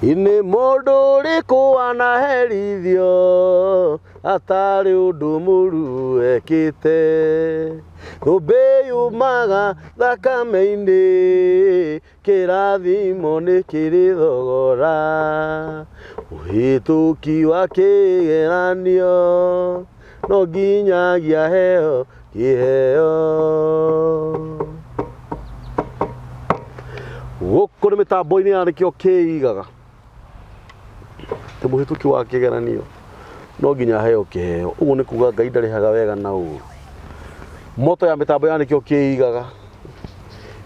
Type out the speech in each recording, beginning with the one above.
Ini mũndũ ũrĩkũ anaherithio atarĩ ũndũ mũru ekĩte. Thũmbĩ yumaga thakame-inĩ, kĩrathimo nĩ kĩrĩ thogora. Mũhĩtũki wa kĩgeranio no nginyagia heo kĩheo. Gũkũ nĩ mĩtambo-inĩ ya nĩkĩo kĩigaga. Mũhĩtũki wa kĩgeranio no nginya heo kĩheo. Ũguo nĩ kuga Ngai ndarĩhaga wega na ũũru. Moto ya mĩtambo ya nĩkĩo kĩigaga.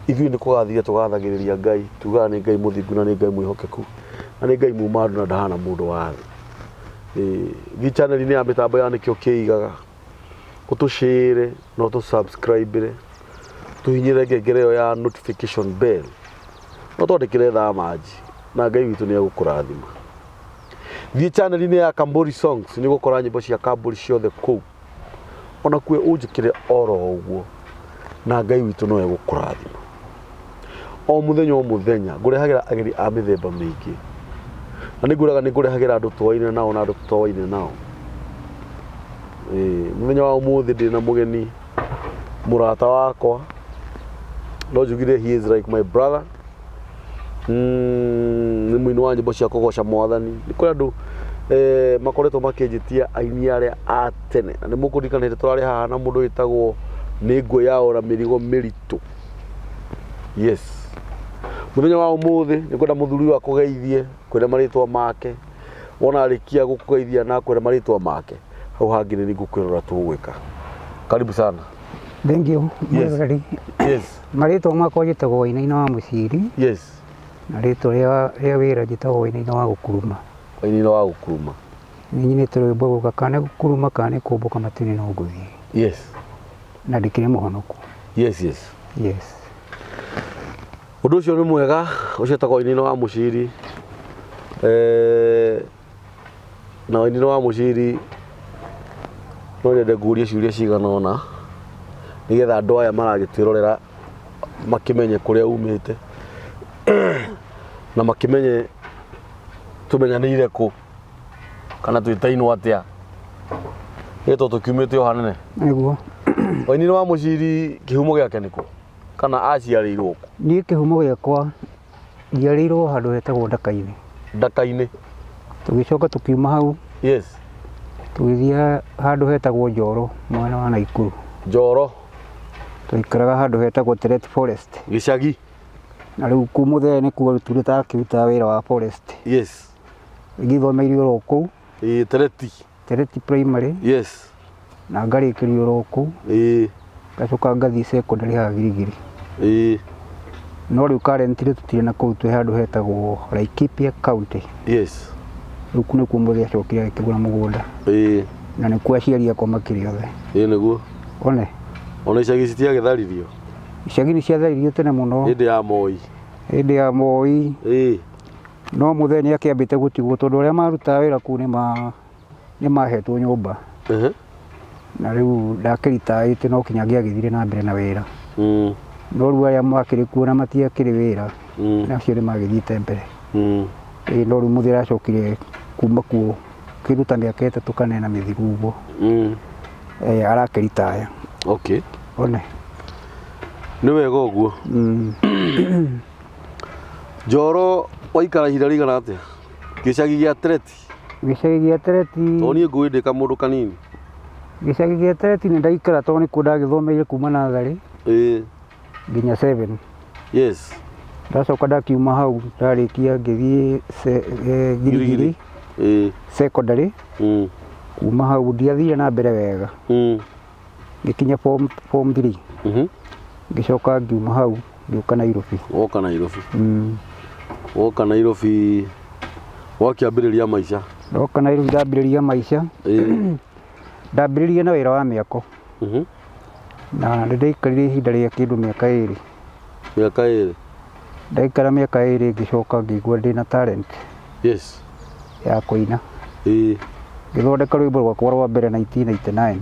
Ithuĩ nĩ kũgathire tũgathagĩrĩria Ngai, tugaga nĩ Ngai mũthingu na nĩ Ngai mwĩhokeku na nĩ Ngai mumandu na ndahana mũndũ wa thĩ. Thiĩ channel-inĩ ya mĩtambo ya nĩkĩo kĩigaga, ũtũshare na ũtũsubscribe, tũhinyĩre ngengere ĩyo ya notification bell, no twandĩkĩre thamaji na Ngai witũ nĩ egũkũrathima. Thiĩ channel-inĩ ya Kamburi Songs nĩ ũgũkora nyĩmbo cia Kamburi ciothe kũu. Ona kuo ũnjĩkĩre oro ũguo na Ngai witũ no egũkũrathima. O mũthenya ngũrehagĩra ageni a mĩthemba mĩingĩ. Na nĩ ngũraga nĩ ngũrehagĩra andũ tũwaine nao na andũ tũtowaine nao. Mũthenya wa ũmũthĩ ndĩ na mũgeni mũrata wakwa. No njugire he is like my brother. Nĩ mũini wa nyĩmbo cia kũgoca Mwathani. Nĩ kũrĩ andũ makoretwo makĩnjĩtia aini arĩa a tene. Na nĩ mũkũririkana hĩndĩ tũrarĩ haha na mũndũ wĩtagwo nĩ ngũ yaora mĩrigo mĩritũ. Yes. Mũthenya wa ũmũthĩ nĩ kwenda mũthuri wa kũgeithie, kwenda marĩtwa make. Wona arĩkia gũkũgeithia na kwenda marĩtwa make, hau hangĩ nĩ ngũkwĩrora tũgwĩka. Karibu sana. Thank you. Yes. Yes. Marĩtwa makwa njĩtagwo Wainaina wa Mũciri. Yes. Na rĩtwa rĩa wĩra njĩtagwo Wainaina wa Gũkuruma. Wainaina wa Gũkuruma. Nĩ nyinĩte rwĩmbo rũga kana gũkuruma kana kũmbũka matene no ngũthiĩ. Yes. Na ndĩkĩrĩ mũhonoku. Yes, yes. Yes. Ũndũ ũcio nĩ mwega, ũcio etagwo Wainaina wa Mũciri. Na Wainaina wa Mũciri no nyende ngũrie ciũria cigana ũna nĩgetha andũ aya maragĩtwĩrorera makĩmenye kũrĩa umĩte na makĩmenye tũmenyanĩire kũ kana twĩtainwo atĩa. Ĩtwo tũkiumĩte o hanene. Nĩguo. Wainaina wa Mũciri kĩhumo gĩake nĩ kũ? Kana aciarĩirwo kũ? Niĩ kĩhumo gĩakwa njiarĩirwo handũ hetagwo Ndaka-inĩ. Ndaka-inĩ. Tũgĩcoka tũkiuma hau. Yes. Tũgĩthiĩ handũ hetagwo Njoro mwena wa Naikuru. Njoro. Tũikaraga handũ hetagwo Tereti Forest. Gĩcagi. Na rĩu kũu mũthee nĩkuo tũrĩtakĩrutaga wĩra wa forest. Yes. Ngĩthomeire oro kũu. Tereti. Tereti primary. Yes. Na ngarĩkĩrio oro kũu. Ngacoka ngathiĩ secondary haha Girigiri. No rĩu currently tũtirĩ na kũu, twĩ handũ hetagwo Laikipia County. Yes. Rĩu kũu nĩkuo mũthee acokire akĩgũra mũgũnda. Na nĩkuo aciari akwa makĩrĩ othe. Nĩguo. One. Ona icagi citiagĩtharirio. Icagi nĩciatharirio tene mũno. Hĩndĩ ya Moi. Hĩndĩ ya Moi. No mũthee nĩakĩambĩte gũtigwo tondũ arĩa marutaga wĩra kũu nĩmahetwo nyũmba. Na rĩu ndakĩritaĩte no kinya ngĩagĩthire na mbere na wĩra. No rĩu arĩa makĩrĩ kuo na matiakĩrĩ wĩra nacio nĩmagĩthiĩte mbere. No rĩu mũthee aracokire kuma kuo kĩruta mĩaka ĩtatũ kana ĩna mĩthiru ũguo. Arakĩritaya. Okay. One. Nĩ wega ũguo. Njoro waikara ihinda rĩigana atĩa? Gĩcagi gĩa Tereti. Gĩcagi gĩa Tereti. O niĩ ngũĩ ndĩ kamũndũ kanini. Gĩcagi gĩa Tereti nĩ ndaikara tondũ nĩkuo ndagĩthomeire kuma natharĩ nginya 7. Yes. Ndacoka ndakiuma hau ndarĩkia ngĩthiĩ Girigiri secondary. Kuma hau ndiathire na mbere wega. Ngĩkinya form 3. Ngĩcoka ngiuma hau ngĩũka Nairobi. Woka Nairobi. Woka Nairobi wakĩambĩrĩria maica. Ndoka Nairobi ndambĩrĩria maica. Ndambĩrĩria na wĩra wa mĩako. Na ndĩraikarire ihinda rĩa kĩndũ mĩaka 2. Mĩaka 2. Ndaikara mĩaka 2 ngĩcoka ngĩigua ndĩna talent. Yes. Ya kũina. Ngĩthondeka rwĩmbo rwakwa rwa mbere 1999.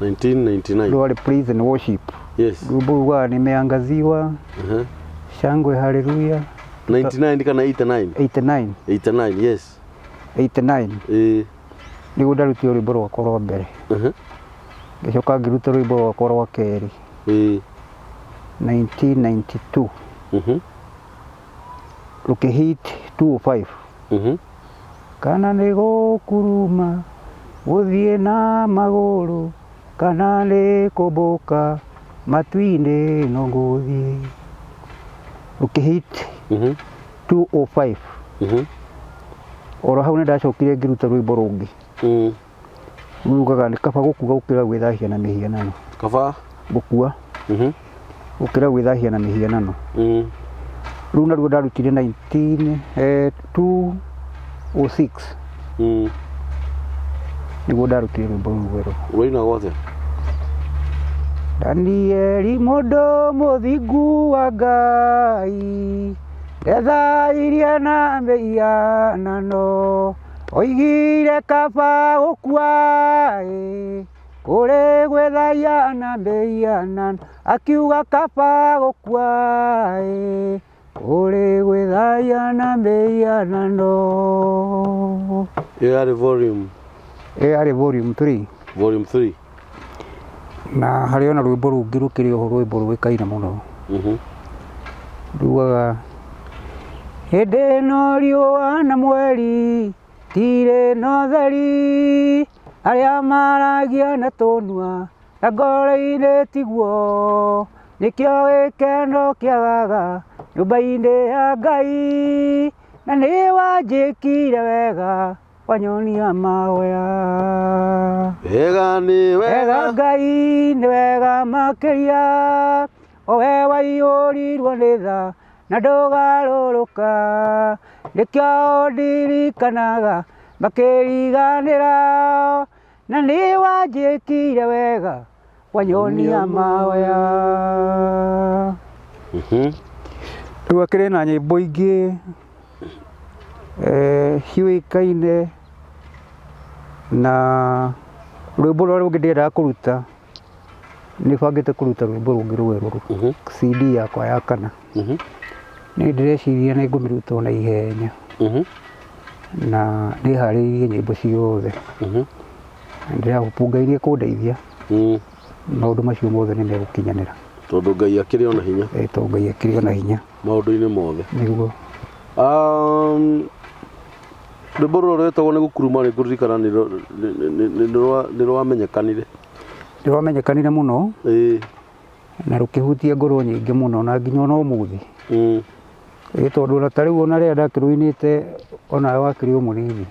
1999. Rwarĩ praise and worship. Yes. Rwĩmbo rwa nimeangaziwa. Shangwe haleluya. 99 kana 89? 89. 89, yes. 89. Nĩguo ndarutire rwĩmbo rwakwa rwa mbere. Ngĩcoka ngĩruta rwĩmbo rwakwa rwa kerĩ. 1992. Rũkĩhit 205. Kana nĩ gũkuruma gũthiĩ na magũrũ kana nĩ kũmbũka matu-inĩ no ngũthiĩ. Rũkĩhit 205. Oro hau nĩ ndacokire ngĩruta rwĩmbo rũngĩ rugaga nĩ kaba gũkua gũkĩra gwĩthahia na mĩhianano. Kaba gũkua gũkĩra gwĩthahia na mĩhianano. Rĩu naruo ndarutire 206. Nĩguo ndarutire rwĩmbo rũu rwerũ. Rũinaga atĩa? Danieli mũndũ mũthingu wa Ngai ethairie na mĩhianano oigire kaba gũkua kũrĩ gwĩthaia na mĩhianano akiuga kaba gũkua kũrĩ gwĩthaia na mĩhianano. Yarĩ volume? Yarĩ volume 3. Volume 3. Na harĩ ona rwĩmbo rũngĩ rũkĩrĩ oho rwĩmbo rũĩkaine mũno rugaga hĩndĩ ĩno riũa na mweri tirĩ na ũtheri arĩa maragia na tũnua na ngoro-inĩ tiguo nĩkĩo gĩkeno kĩagaga nyũmba-inĩ ya Ngai na nĩ wanjĩkire wega wanyonia mahoya. Wega nĩ wega Ngai nĩ wega makĩria o we waihũrirwo nĩ tha na ndũgarũrũka nĩkĩo ndirikanaga makĩriganĩra na nĩ wanjĩkire wega wanyonia mahoya. Rĩu akĩrĩ na nyĩmbo ingĩ ciũĩkaine na rwĩmbo rũrĩa rũngĩ ndĩendaga kũruta nĩ bangĩte kũruta rwĩmbo rũngĩ rwerũ CD yakwa ya kana. Nĩ ndĩreciria nĩ ngũmĩruta na ihenya na nĩharĩirie nyĩmbo ciothe. Ndĩrahopu Ngai nĩ ekũndeithia maũndũ macio mothe nĩ megũkinyanĩra tondũ Ngai akĩrĩ ona hinya. Tondũ Ngai akĩrĩ ona hinya maũndũ-inĩ mothe. Nĩguo rwĩmbo rũrũ rwĩtagwo nĩ gũkuruma nĩ ngũririkana nĩ rwamenyekanire. Nĩ rwamenyekanire mũno na rũkĩhutia ngoro nyingĩ mũno na nginya ona ũmũthĩ. Tondũ ona ta rĩu ona rĩrĩa ndakĩrũinĩte onawe wakĩrĩ o mũnini.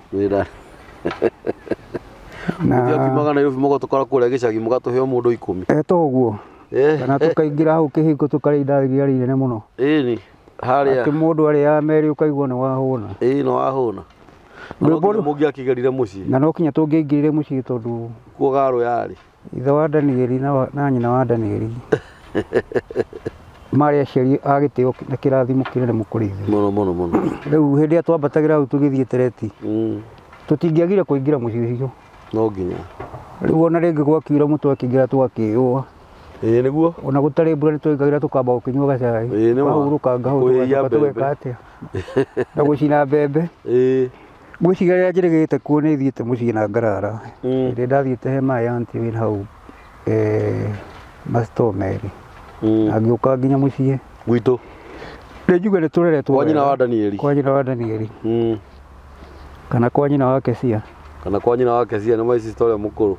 Mũthiakiumaga Nairobi mũgatũkora kũrĩa gĩcagi mũgatũhe o mũndũ 10. Toguo kana tũkaingĩra hau kĩhingo tũkarĩa idagia rĩnene mũno. Ĩni harĩa atĩ mũndũ arĩa merĩ ũkaigua nĩ wahũna. Nĩ wahũna. Mũngĩakĩgerire mũciĩ na no kinya tũngĩaingĩrire mũciĩ tondũ kuo Garũ yarĩ ithe wa Danieli na nyina wa Danieli marĩ aciari a gĩtĩo na kĩrathimo kĩnene mũkũrĩithia mũno. Rĩu hĩndĩ ĩrĩa twambatagĩra hau tũgĩthiĩ Tereti tũtingĩagire kũingĩra mũciĩ ũcio. No nginya rĩu ona rĩngĩ gwakiura mũtwe akĩingĩra twakĩũa. Nĩguo ona gũtarĩ mbura nĩtwaingagĩra tũkamba gũkĩnyua gacai wahurũka ngahũtũka tũgeka atĩa na gũcina mbembe. Gwĩciria rĩrĩa njĩrĩgĩte kuo nĩ thiĩte mũciĩ na ngarara. Rĩrĩa ndathiĩte he maĩ aunty wĩ hau Masto Merĩ na ngĩũka nginya mũciĩ gwitũ. Nĩ njuge nĩ tũreretwo kwa nyina wa Danieli. Kwa nyina wa Danieli kana kwa nyina wa Kesia. Kana kwa nyina wa Kesia nĩ maici story mũkũrũ.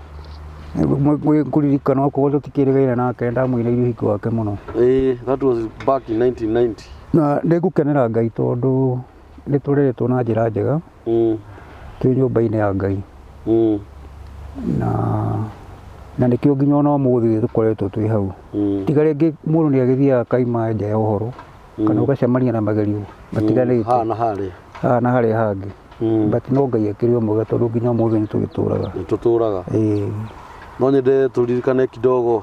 Kũririkana okorwo tũtikĩrĩgaine nake ndamũinĩirie ũhiki wake mũno. That was back in 1990. Na nĩngũkenera Ngai tondũ nĩ tũreretwo na njĩra njega twĩ nyũmba-inĩ ya Ngai na nĩkĩo nginya ona ũmũthĩ tũkoretwo twĩ hau. Tiga rĩngĩ mũndũ nĩ agĩthiaga kaima nja ya ũhoro kana ũgacemania na magerio matiganĩte haha na harĩa hangĩ but no Ngai akĩrĩ o mwega tondũ nginya ũmũthĩ nĩ tũgĩtũraga. No nyende tũririkane kidogo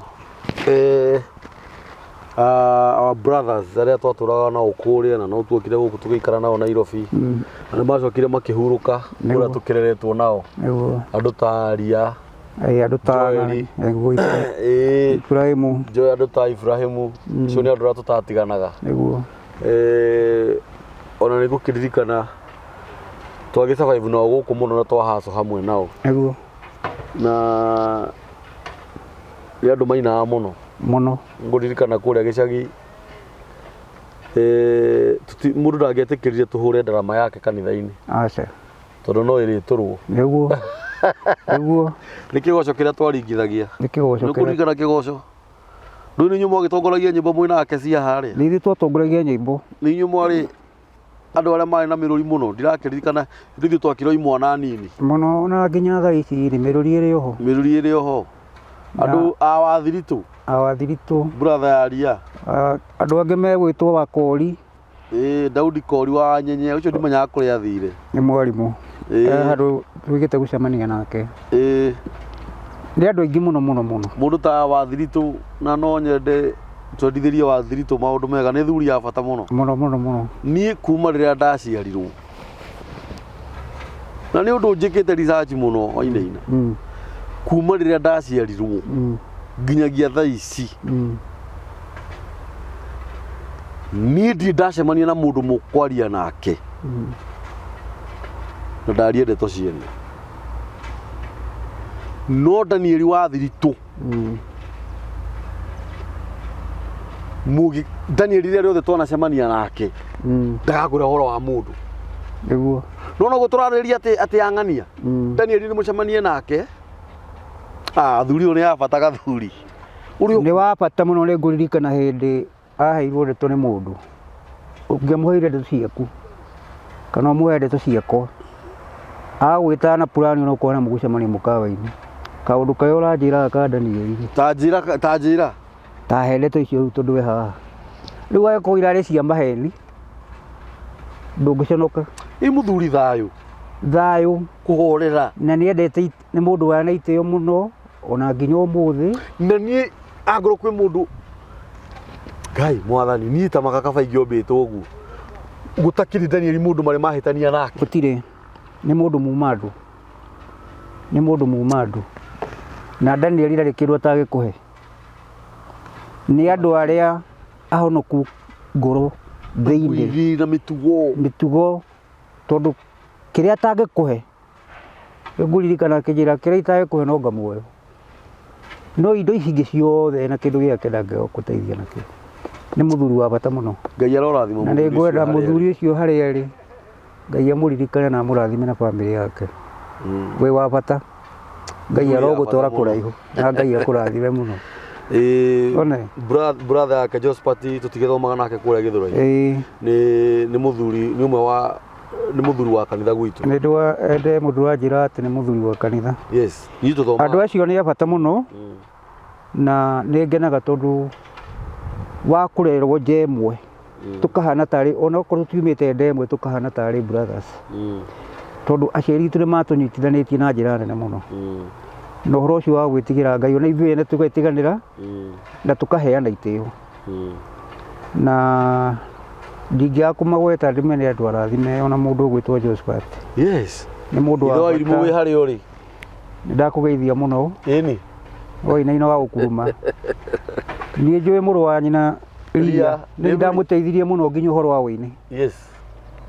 our brothers arĩa twatũraga nao kũrĩa na no tuokire gũkũ tũgĩikara nao Nairobi na nĩ macokire makĩhurũka kũrĩa tũkĩreretwo nao. Andũ ta Aria andũ ta Ibrahimu andũ ta Ibrahimu icio nĩ andũ arĩa tũtatiganaga. ona nä gå kä ririkana twagä survive nao gå kå må no na twahaco hamwe nao Niguo. na nä andå mainaga må no Muno. ngå ririkana kå rä a gä cagi må ndå ndangätä kä rire tå hå re ndarama yake kanitha-inä Aca. tondå no ä rä tå rwo Niguo. Niguo. nä kä goco kä rä a twaringithagia Nä kä goco nä kä kå ririkana kä goco rä u nä inyuä mwagä tongoragia nyä mbo mwä nake cia harä rä twatongoragia nyä mbo nä inyuä mwarä andå arä a marä na mä rå ri må no ndirakä ririkana rä thiä twakirwo imwana nini muno na nginya thaa ici rä mä rå ri ä rä oho mä rå ri ä rä oho andå a wathiritå awathiritå bratha ya ria andå angä megwä two wakori Daudi Kori wa nyenye å cio ndimenyaga kå rä athire nä mwarimå handå twä gä te gå cemania nake nä andå aingä må no må no må no må ndå ta wathiritå na no nyende twendithä rie wathiritå maå ndå mega nä thuri ya bata må no må no må no må no niä kuma rä rä a ndaciarirwo na nä å ndå njä kä te research må no oinaina kuma rä rä a ndaciarirwo nginyagia thaa ici niä ndirä ndacemania na må ndå må kwaria nake na ndarie ndeto ciene no Danieli Wathiritũ mugi Danieli rä rä othe twanacemania nake ndagakå re horo wa må ndå niguo nona gå tå rarä ria atä ang'ania Danieli nä må cemanie nake thuri å nä ya bata gathuri nä wa bata må no nä ngå ririkana hä ndä aheirwo ndeto nä må ndå å ngä må heire ndeto ciaku kana å må he ndeto ciakwa agwä ta na purani ona kwana må gå cemania må kawa-inä kaå ndå karä a å ranjä raga ka Danieli ta njä ra tahe ndeto icio rä u tondå we haha rä u agäkorwo irarä cia maheni ndå ngä conoka ä må thuri thayå thayå kå horera na nä endete nä må ndå wa na itä o må no ona nginya å må thä na niä angorwo kwä må ndå ngai mwathani niä ta makakaba ingä ombä two guo gå takä Danieli må ndå marä mahä tania nake gå tirä nä må ndå muma ndå nä må ndå muma ndå na Danieli ndarä kä ndå atagä kå he nä andå arä a ahonoku ngoro thä-inä na mä tugo tondå kä rä a atangä kå he nä ngå ririkana akä njä ra kä rä a itagä kå he no nga muoyo no indo ici ingä ciothe na kä ndå gä ake ndangä teithia nakä nä må thuri wa bata må no ngai arorathima na nä ngwenda må thuri å cio harä arä ngai amå ririkane na amå rathime na bamĩrĩ yake wä wa bata ngai arogå twara kå raihu na ngai akå rathime må no brother yake Josphat tå tigä thomaga nake kå rä a gä thå rai nä må thuri nä å mwe nä må thuri wa kanitha gwitå nä ende må ndå anjä ra atä nä må thuri wa kanitha andå acio nä a bata må no na nä ngenaga tondå wa kå rerwo nja ĩmwe tå kahana tarä ona okorwo tiumä te nda ĩmwe tå kahana tarä brothers tondå aciari itå nä matå nyitithanä tie na njä ra nene må no na å horo å cio wa gwä tigä ra ngai ona ithuä ene tå getä ganä ra na tå kaheana itä o na ndingä akå magweta ndä mene andå arathime ona må ndå å gwä two Josphat nä må ndå wa irimå wä harä å rä nä ndakå geithia må no ĩni wainaina wa gå kuruma niä njå ä må rå wa nyina ria nä ndamå teithirie må no nginya å horo wa wä inä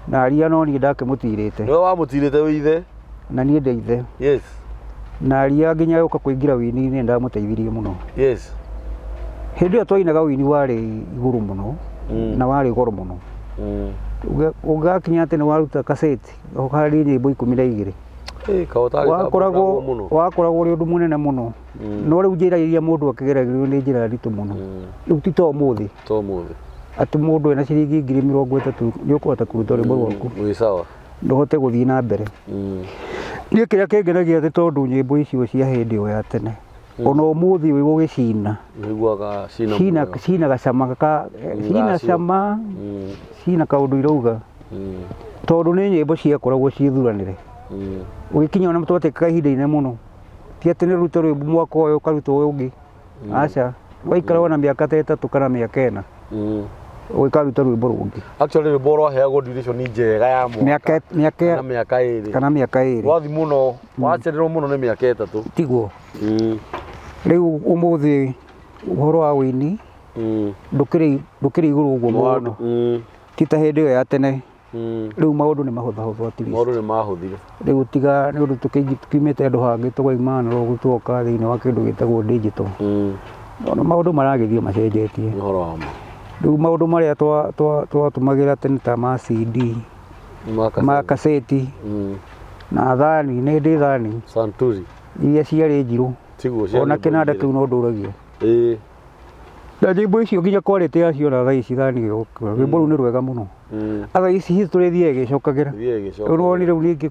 na ria no niä ndakä må tirä te nä wamå tirä te wä ithe na niä ndeithe na ria nginya å ka kå ingä ra wä inä nä ndamå teithirie må no hä ndä ä yo twainaga wä ini warä igå rå må no na warä goro må no å gakinya atä nä waruta kaseti harä nyä mbo 12 wakoragwo rä å ndå må nene må no no rä u njä ra iria må ndå akä geragä nä njä ra nditå må no rä u ti to må thä atä må ndå ena ciringi 30,000 nä å kå hota kå ruta rwä mbo rwaku no hote gå thiä na mbere niä kä rä a kä ngenagia atä tondå nyä mbo icio cia hä ndä ä yo ya tene ona å må thä wä gå gä cina cina gacama cina cama cina kaå ndå irauga tondå nä nyä mbo ciakoragwo ciäthuranä re å gä kinya ona twatä kaga ihinda inene må no ti atä nä rute rwä mbo mwaka å yå å karuta å å ngä aca waikara ona mä aka ta 3 kana mä aka 4 å gä karuta rwä mbo rå ngä rwä mbo rwaheagwo njega ya kana mä aka 2 rwathi må no wacererwo må no nä mä aka 3 tiguo rä u å må thä å horo wa wä ini ndå kä rä igå rå å guo må no ti ta hä ndä ä yo ya tene riu maundu ni mahutha atiri maundu ni mahuthire riu tiga ni undu tukimite andu hangi tukaimana no gutuoka thiini wa kindu gitagwo digital no maundu maragithie macenjetie riu maundu maria twatumagira tene ta ma CD ma kaseti na thani ni ndi thani santuri iria ciarĩ njirũ ona kĩnanda kĩu no ndũragio na nyĩmbo icio nginya quality yacio na thaa ici thani gĩgũkua rwĩmbo rũu nĩ rwega mũno thaa ici history ĩthiaga ĩgĩcokagĩra rĩu nĩwonire rĩu ningĩ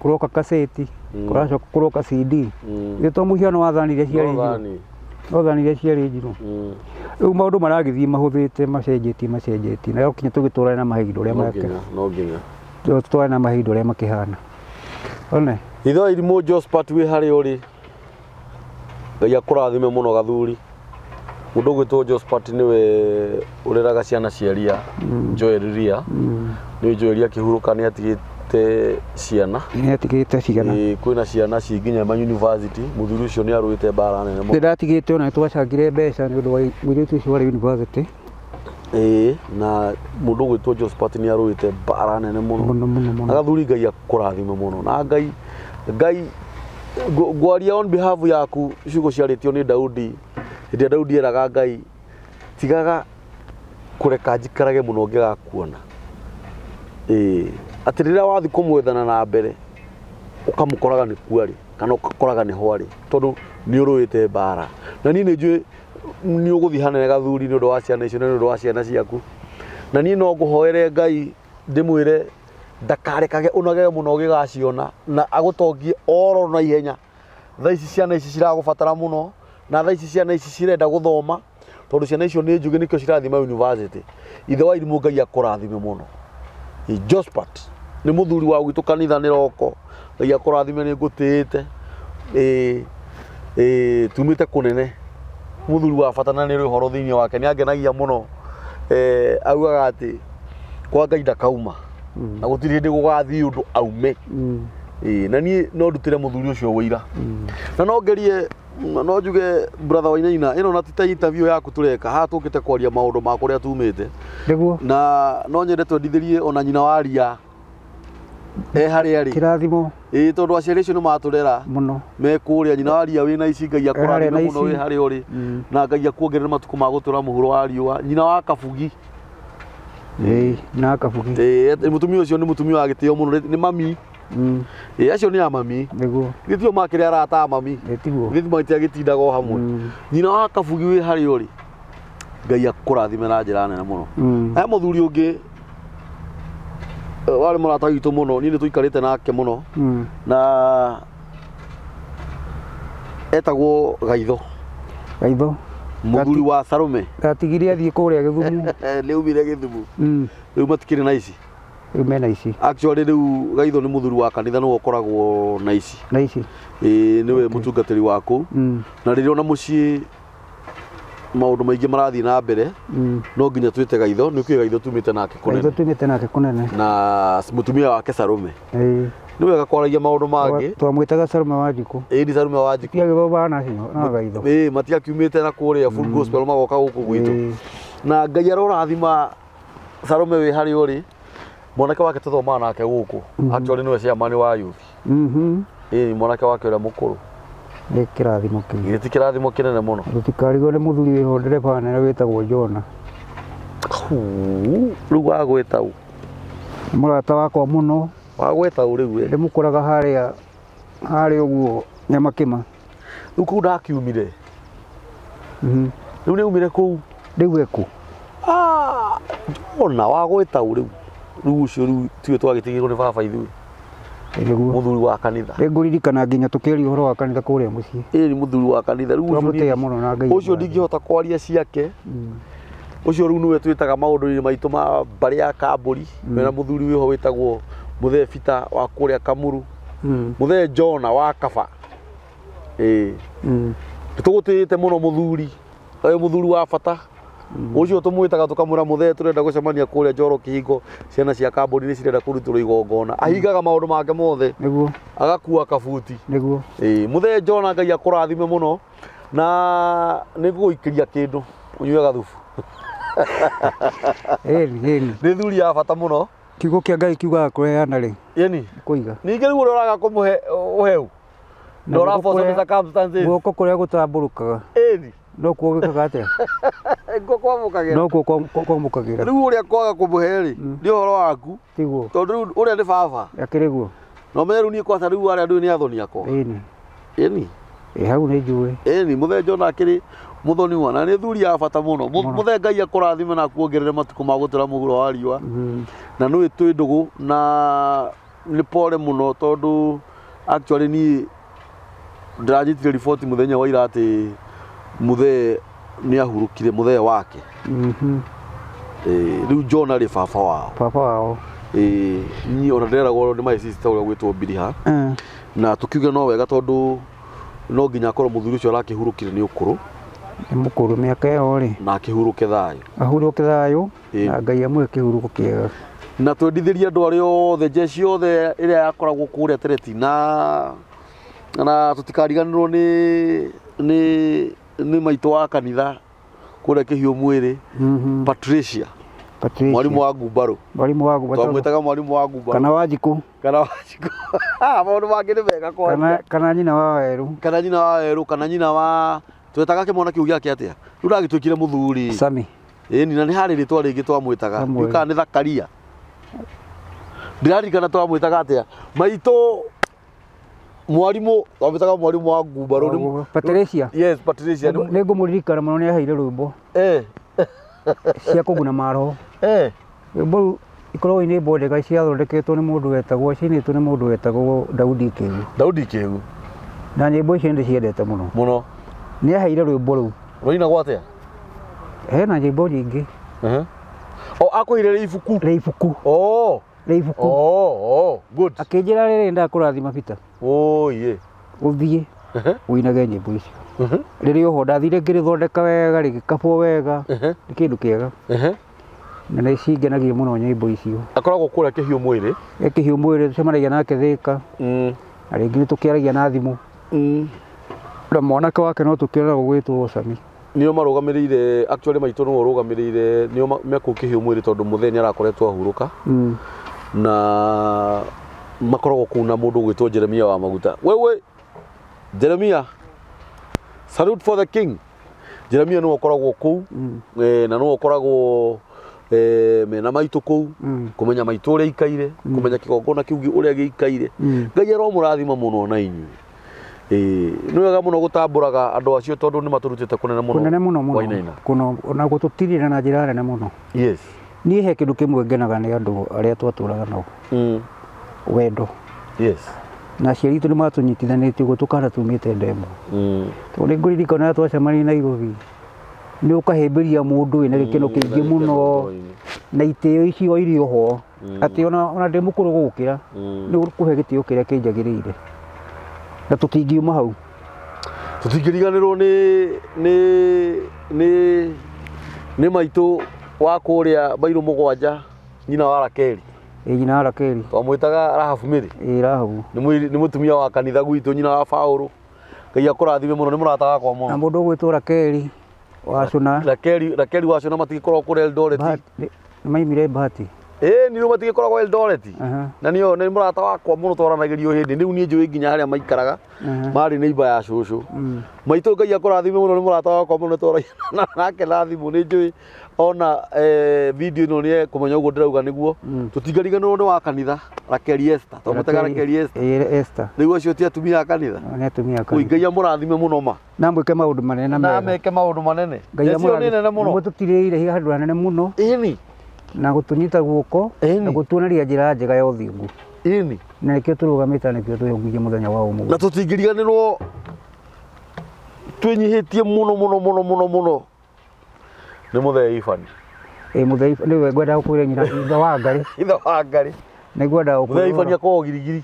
kũroka kaseti kũracoka kũroka CD githĩ to mũhiano wa thani iria ciarĩ njirũ no thani iria ciarĩ njirũ rĩu maũndũ maragĩthiĩ mahũthĩte macenjetie na gũkinya tũgĩtũrana na mahinda ũrĩa tũtwarane na mahinda ũrĩa makĩhana one itho Irimũ Josphat wĩ harĩa ũrĩ Ngai akũrathime mũno gathuri mũndũ ũgwĩtwo Josphat nĩwe ũreraga ciana cia Ria Joel Ria nĩ Joel akĩhurũka nĩ atigĩte ciana kwĩna ciana cinginya ma university mũthuri ũcio nĩ arũĩte mbara nene mũno ndĩratigĩte ona twacangire mbeca nĩ ũndũ wa mũirĩtu ũcio warĩ university na mũndũ ũgwĩtwo Josphat nĩ arũĩte mbara nene mũno agathuri Ngai akũrathime mũno na Ngai ngwaria on behalf yaku ciugo ciarĩtio nĩ Daudi hĩndĩ Daudi eraga Ngai tigaga kũreka njikarage mũno ngĩgakuona atĩ rĩrĩa wathi kũmwethana na mbere ũkamũkoraga nĩ kuarĩ kana ũkoraga nĩ hwarĩ tondũ nĩ ũrũĩte mbara na niĩ nĩ njũĩ nĩ ũgũthiĩ hanene gathuri nĩ ũndũ wa ciana icio nĩ ũndũ wa ciana ciaku na niĩ no ngũhoere Ngai ndĩmwĩre ndakarekage ũnogege mũno ũgĩgaciona na agũtongie oro na ihenya thaa ici ciana ici ciragũbatara mũno na thaa ici ciana ici cirenda gũthoma tondũ ciana icio nĩ njũgĩ nĩkĩo cirathiĩ ma university ithe wa Irimũ Ngai akũrathime mũno Josphat nĩ mũthuri wa gwitũ kanitha nĩ roko Ngai akũrathime nĩ ngũtĩĩte tumĩte kũnene mũthuri wa bata na nĩ rũhoro thĩinĩ wake nĩ angenagia mũno augaga atĩ kwa Ngai ndakauma na gũtirĩ hĩndĩ gũgathiĩ ũndũ aume na niĩ no ndutĩre mũthuri ũcio wĩira na no ngerie no njuge brother Wainaina ĩno na ti interview yaku tũreka haha tũkĩte kwaria maũndũ ma kũrĩa tumĩte na no nyende twendithĩrie ona nyina wa Ria harĩa arĩ kĩrathimo tondũ aciari acio nĩ matũrera mũno me kũrĩa nyina wa Ria wĩna ici Ngai akũrathime mũno wĩ harĩa ũrĩ na Ngai akuongerere matukũ ma gũtũra mũhuro wa riũa nyina wa Kabugi na Kabugi mũtumia ũcio nĩ mũtumia wa gĩtĩo mũno nĩ mami acio nĩ a mami gĩtio makĩrĩa arata a mami gĩthi matiagĩtindaga o hamwe nyina wa Kabugi wĩ harĩa ũrĩ Ngai akũrathime na njĩra nene mũno he mũthuri ũngĩ warĩ mũrata witũ mũno niĩ nĩ tũikarĩte nake mũno na etagwo Gaitho mũthuri wa Salome ngatigire athiĩ kũrĩa Gĩthumu rĩu mire Gĩthumu rĩu matikĩrĩ na ici rĩu mena ici actually rĩu Gaitho nĩ mũthuri wa kanitha nĩwe ũkoragwo na ici nĩwe mũtungatĩri wa kũu na rĩrĩa ona mũciĩ maũndũ maingĩ marathiĩ na mbere no nginya twĩte Gaitho nĩkĩo Gaitho tumĩte nake kũnene na mũtumia wake Salome nĩ wega kwaragia maũndũ mangĩ twamwĩtaga Salome Wanjikũ ni Salome Wanjikũ tiagĩthomana na Gaitho matiakiumĩte na kũrĩa full gospel magoka gũkũ gwitũ na Ngai arorathima Salome wĩ harĩa ũrĩ mwanake wake tũthomaga nake gũkũ actually nĩwe chairman wa youth mwanake wake ũrĩa mũkũrũ nĩ kĩrathimo kĩnene ti kĩrathimo kĩnene mũno tũtikarigwo nĩ mũthuri wĩho ndereba nene wĩtagwo Jona rĩu wagwĩta ũ mũrata wakwa mũno wagwĩta ũ rĩu ndĩmũkoraga harĩa ũguo Nyamakĩma rĩu kũu ndakiumire rĩu nĩumire kũu rĩu ekũ ona wagwĩta ũ rĩu ũcio rĩu tiwe twagĩtigĩrwo nĩ baba ithuĩ mũthuri wa kanitha ngũririkana nginya tũkĩaria ũhoro wa kanitha kũrĩa mũciĩ nĩ mũthuri wa kanitha rĩu ũcio ndingĩhota kwaria ciake ũcio rĩu nĩwe twĩtaga maũndũ-inĩ maitũ ma mbarĩ ya Kambũri mena mũthuri wĩho wĩtagwo Mũthee Peter wa kũrĩa Kamuru Mũthee Jona wa Kaba tũgũtĩĩte mũno mũthuri ũyũ mũthuri wa bata ũcio tũmwĩtaga tũkamwĩra Mũthee tũrenda gũcemania kũrĩa Njoro Kĩhingo ciana cia Kambũri nĩ cirenda kũrutĩrwo igongona ahingaga maũndũ make mothe agakua kabuti Mũthee Jona Ngai akũrathime mũno na nĩ ngũgũikĩria kĩndũ ũnyue gathubu Nĩ thuri ya bata mũno. Kiugo kĩa Ngai kiugaga kũheana rĩ. Yeni. Kũiga. Ningĩ rĩu ũraga kũmũhe ũheu. Na ũraboca the circumstances. Guoko kũrĩa gũtambũrũkaga. Ĩni. No kuo wĩkaga atĩa? Kwamũkagĩra. No kuo kwamũkagĩra. Rĩu ũrĩa kwaga kũmũhe rĩ, nĩ ũhoro waku. Tiguo. Tondũ rĩu ũrĩa nĩ baba. Akĩrĩ guo. Na ũmenye rĩu niĩ kwata rĩu arĩa ndũĩ nĩ athoni akwa. Ĩni. Ĩni. Hau nĩ njũĩ. Ĩni mũthee John akĩrĩ muthoni wa na nĩ thuri ya bata mũno. Mũthee Ngai akũrathime na kuongerere matukũ ma gũtũra mũhuro wa riũa. Na nĩ twĩ ndũgũ na nĩ pole mũno tondũ actually niĩ ndĩranyitire riboti mũthenya wa ira atĩ mũthee nĩ ahurũkire mũthee wake. Rĩu John arĩ baba wao. Baba wao. Niĩ ona nderagwo nĩ my sister ũrĩa gwĩtwo Biliha. Na tũkiuge no wega tondũ no nginya akorwo mũthuri ũcio arakĩhurũkire nĩ ũkũrũ. Nĩ mũkũrũ mĩaka ĩyo rĩ. Na akĩhurũke thayũ. Ahurũke thayũ na Ngai amũhe kĩhurũko kĩega. Na twendithĩrie andũ arĩa othe jeshi yothe ĩrĩa yakoragwo kũrĩa Tereti na tũtikariganĩrwo nĩ maitũ wa kanitha kũrĩa Kĩhiũ Mwĩrĩ. Patricia. Mwarimu wa Ngumbarũ. Mwarimu wa Ngumbarũ. Twamwĩtaga mwarimu wa Ngumbarũ. Kana Wanjikũ. Maũndũ mangĩ nĩ mega kwa. Kana nyina wa Werũ. Kana nyina wa Werũ kana nyina wa twetaga kĩmwana kĩu gĩake atĩa. Rĩu ndagĩtuĩkire mũthuri. Sami. Ĩni na nĩ harĩ rĩtwa rĩngĩ twamwĩtaga. Kana nĩ Zakaria. Ndĩraririkana twamwĩtaga atĩa. Maitũ mwarimu twamwĩtaga mwarimu wa Ngumbarũ. Patricia. Yes, Patricia. Nĩ ngũmũririkana mũno nĩ aheire rwĩmbo. Cia kũguna maroho. Rwĩmbo rũu ikoragwo nĩ nyĩmbo njega ciathondeketwo nĩ mũndũ wetagwo ciinĩtwo nĩ mũndũ wetagwo Daudi Kĩgu. Daudi Kĩgu. Na nyĩmbo icio nĩndĩciendete mũno. Mũno. Nĩ aheire rwĩmbo rũu. Rũinagwo atĩa? Hena nyĩmbo nyingĩ. Akũheire ibuku. Rĩ ibuku. Rĩ ibuku. Good. Akĩnjĩra rĩrĩ ndakũrathima Peter. Ye. Ũthiĩ ũinage nyĩmbo icio. Rĩrĩ oho ndathire ngĩrĩthondeka wega rĩgĩkabwo wega. Nĩ kĩndũ kĩega. Na nĩ cingenagia mũno nyĩmbo icio. Akoragwo kũrĩa Kĩhiũ Mwĩrĩ. Kĩhiũ Mwĩrĩ tũcemanagia nake Thĩka. Na rĩngĩ nĩ tũkĩaragia na thimũ. Na mwanake wake no tũkĩragwo gwĩtwo Sami. Nĩo marũgamĩrĩire actually maitũ nĩo rũgamĩrĩire nĩo mekũ Kĩhiũ Mwĩrĩ tondũ mũthee nĩ arakoretwo ahurũka. Na makoragwo kũu na mũndũ gwĩtwo Jeremia wa Maguta. Wewe Jeremia, salute for the king. Jeremia nĩwe ũkoragwo kũu na nĩwe ũkoragwo mena maitũ kũu kũmenya maitũ ũrĩa ikaire kũmenya kĩgongona kĩu ũrĩa gĩikaire. Ngai aromũrathima mũno na inyuĩ. Nĩ wega mũno gũtambũraga andũ acio tondũ nĩ matũrutĩte kũnene mũno. Kũno ona gũtũtirire na njĩra nene mũno. Yes. Niĩ he kĩndũ kĩmwe ngenaga nĩ andũ arĩa twatũraga nao. Wendo. Yes. Na aciari itũ nĩ matũnyitithanĩtie ũguo tũkana tumĩte ndemwa. Tondũ nĩ ngũririkana ũrĩa twacemania Nairobi. Nĩ ũkahĩmbĩria mũndũ wĩna gĩkeno kĩingĩ mũno na itĩo icio irĩ oho atĩ ona ndĩ mũkũrũ gũgũkĩra nĩ ũkũhe gĩtĩo kĩrĩa kĩnjagĩrĩire. Na tũtingiuma hau. Tũtingĩriganĩrwo nĩ maitũ wa kũrĩa Bairũ Mũgwanja nyina wa Rakeri. Nyina wa Rakeri. Twamwĩtaga Rahabu Mĩrĩ. Rahabu. Nĩ mũtumia wa kanitha gwitũ nyina wa Paũlũ. Ngai akũrathime mũno nĩ mũrata wakwa mũno. Na mũndũ gwĩtwo Rakeri wa Cuna. Rakeri wa Cuna matigĩkoragwo kũrĩa Eldoret. Maimire Bahati. Nĩo matigĩkoragwo Eldoret. Na nĩ mũrata wakwa mũno twaranagĩrio hĩndĩ. Rĩu niĩ njũĩ nginya harĩa maikaraga. Marĩ neighbor ya cũcũ. Maitũ Ngai akũrathime mũno nĩ mũrata wakwa mũno twaranagia nake na thimũ nĩ njũĩ ona video ĩno nĩ kũmenya ũguo ndĩrauga nĩguo. Tũtingĩriganĩrwo nĩ wa kanitha Rakeri Esther. Twamwĩtaga Rakeri Esther. Rĩu acio ti atumia a kanitha. Nĩ atumia a kanitha. Ngai amũrathime mũno ma. Na mwĩke maũndũ manene na mega. Na meke maũndũ manene. Ngai amũrathime nene mũno. Mũtũtirĩire handũ hanene mũno. Na gũtũnyita guoko na gũtuoneria njĩra njega ya ũthingu. Na nĩkĩo tũrũgamĩte nĩkĩo twĩhũngirie mũthenya wa ũmũthĩ. Na tũtingĩriganĩrwo twĩnyihĩtie mũno nĩ mũthee Ifani. Mũthee Ifani nĩwe ngwenda gũkwĩra nyina ithe wa Ngarĩ. Ithe wa Ngarĩ. Nĩngwenda gũkwĩra. Mũthee Ifani akoragwo girigiri.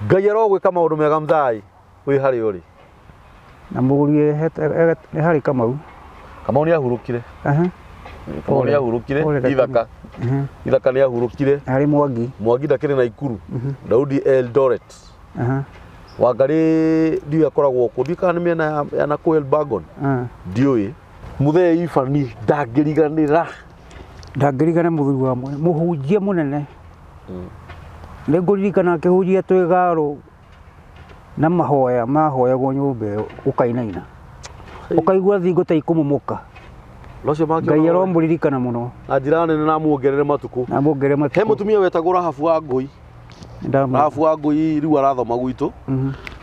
Ngai arogwĩka maũndũ mega mthai wĩ harĩa ũrĩ. Na mũgũrie harĩ Kamau. Kamau nĩ ahurũkire. Kamau nĩ ahurũkire. Ithaka nĩ ahurũkire. Harĩ Mwangi. Mwangi ndakĩrĩ Naikuru. Daudi Eldoret. Wa Ngarĩ ndiũĩ akoragwo kũ. Ndiũĩ kana nĩ mĩena ya Nakuru Elbagon. Ndiũĩ. muthee Ifani ndangiriganira muthuri wa mwe muhunjia munene nĩngũririkana akĩhunjia twĩ Garo na mahoyagwo nyũmba ĩyo ũkainaina ũkaigua thingo ta ikũmũmũka Ngai aromũririkana mũno na njĩra nene na muongerere matuko he mũtumia wetagwo Rahabu wa Ngũi Rahabu wa Ngũi rĩu arathoma gwitũ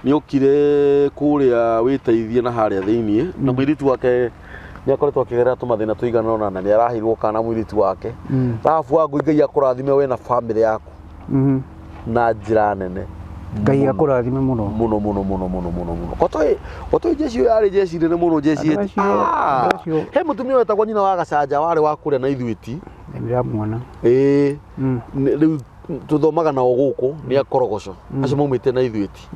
nĩ okire kũrĩa wĩteithie na harĩa thĩinĩ na mũirĩtu wake nĩ akoretwo akĩgerera tũmathĩna tũigana ũna na nĩ araheirwo kana mũirĩtu wake Rahabu wa Ngũi Ngai akũrathime we na bamĩrĩ yaku na njĩra nene Ngai akũrathime mũno Kotoi jeshi ũyũ yarĩ jeshi nene mũno jeshi he mũtumia wetagwo nyina wa Gacanja warĩ wa kũrĩa na Ithuĩti nĩndĩramwona rĩu tũthomaga nao gũkũ nĩ akorogoco acio maumĩte na Ithuĩti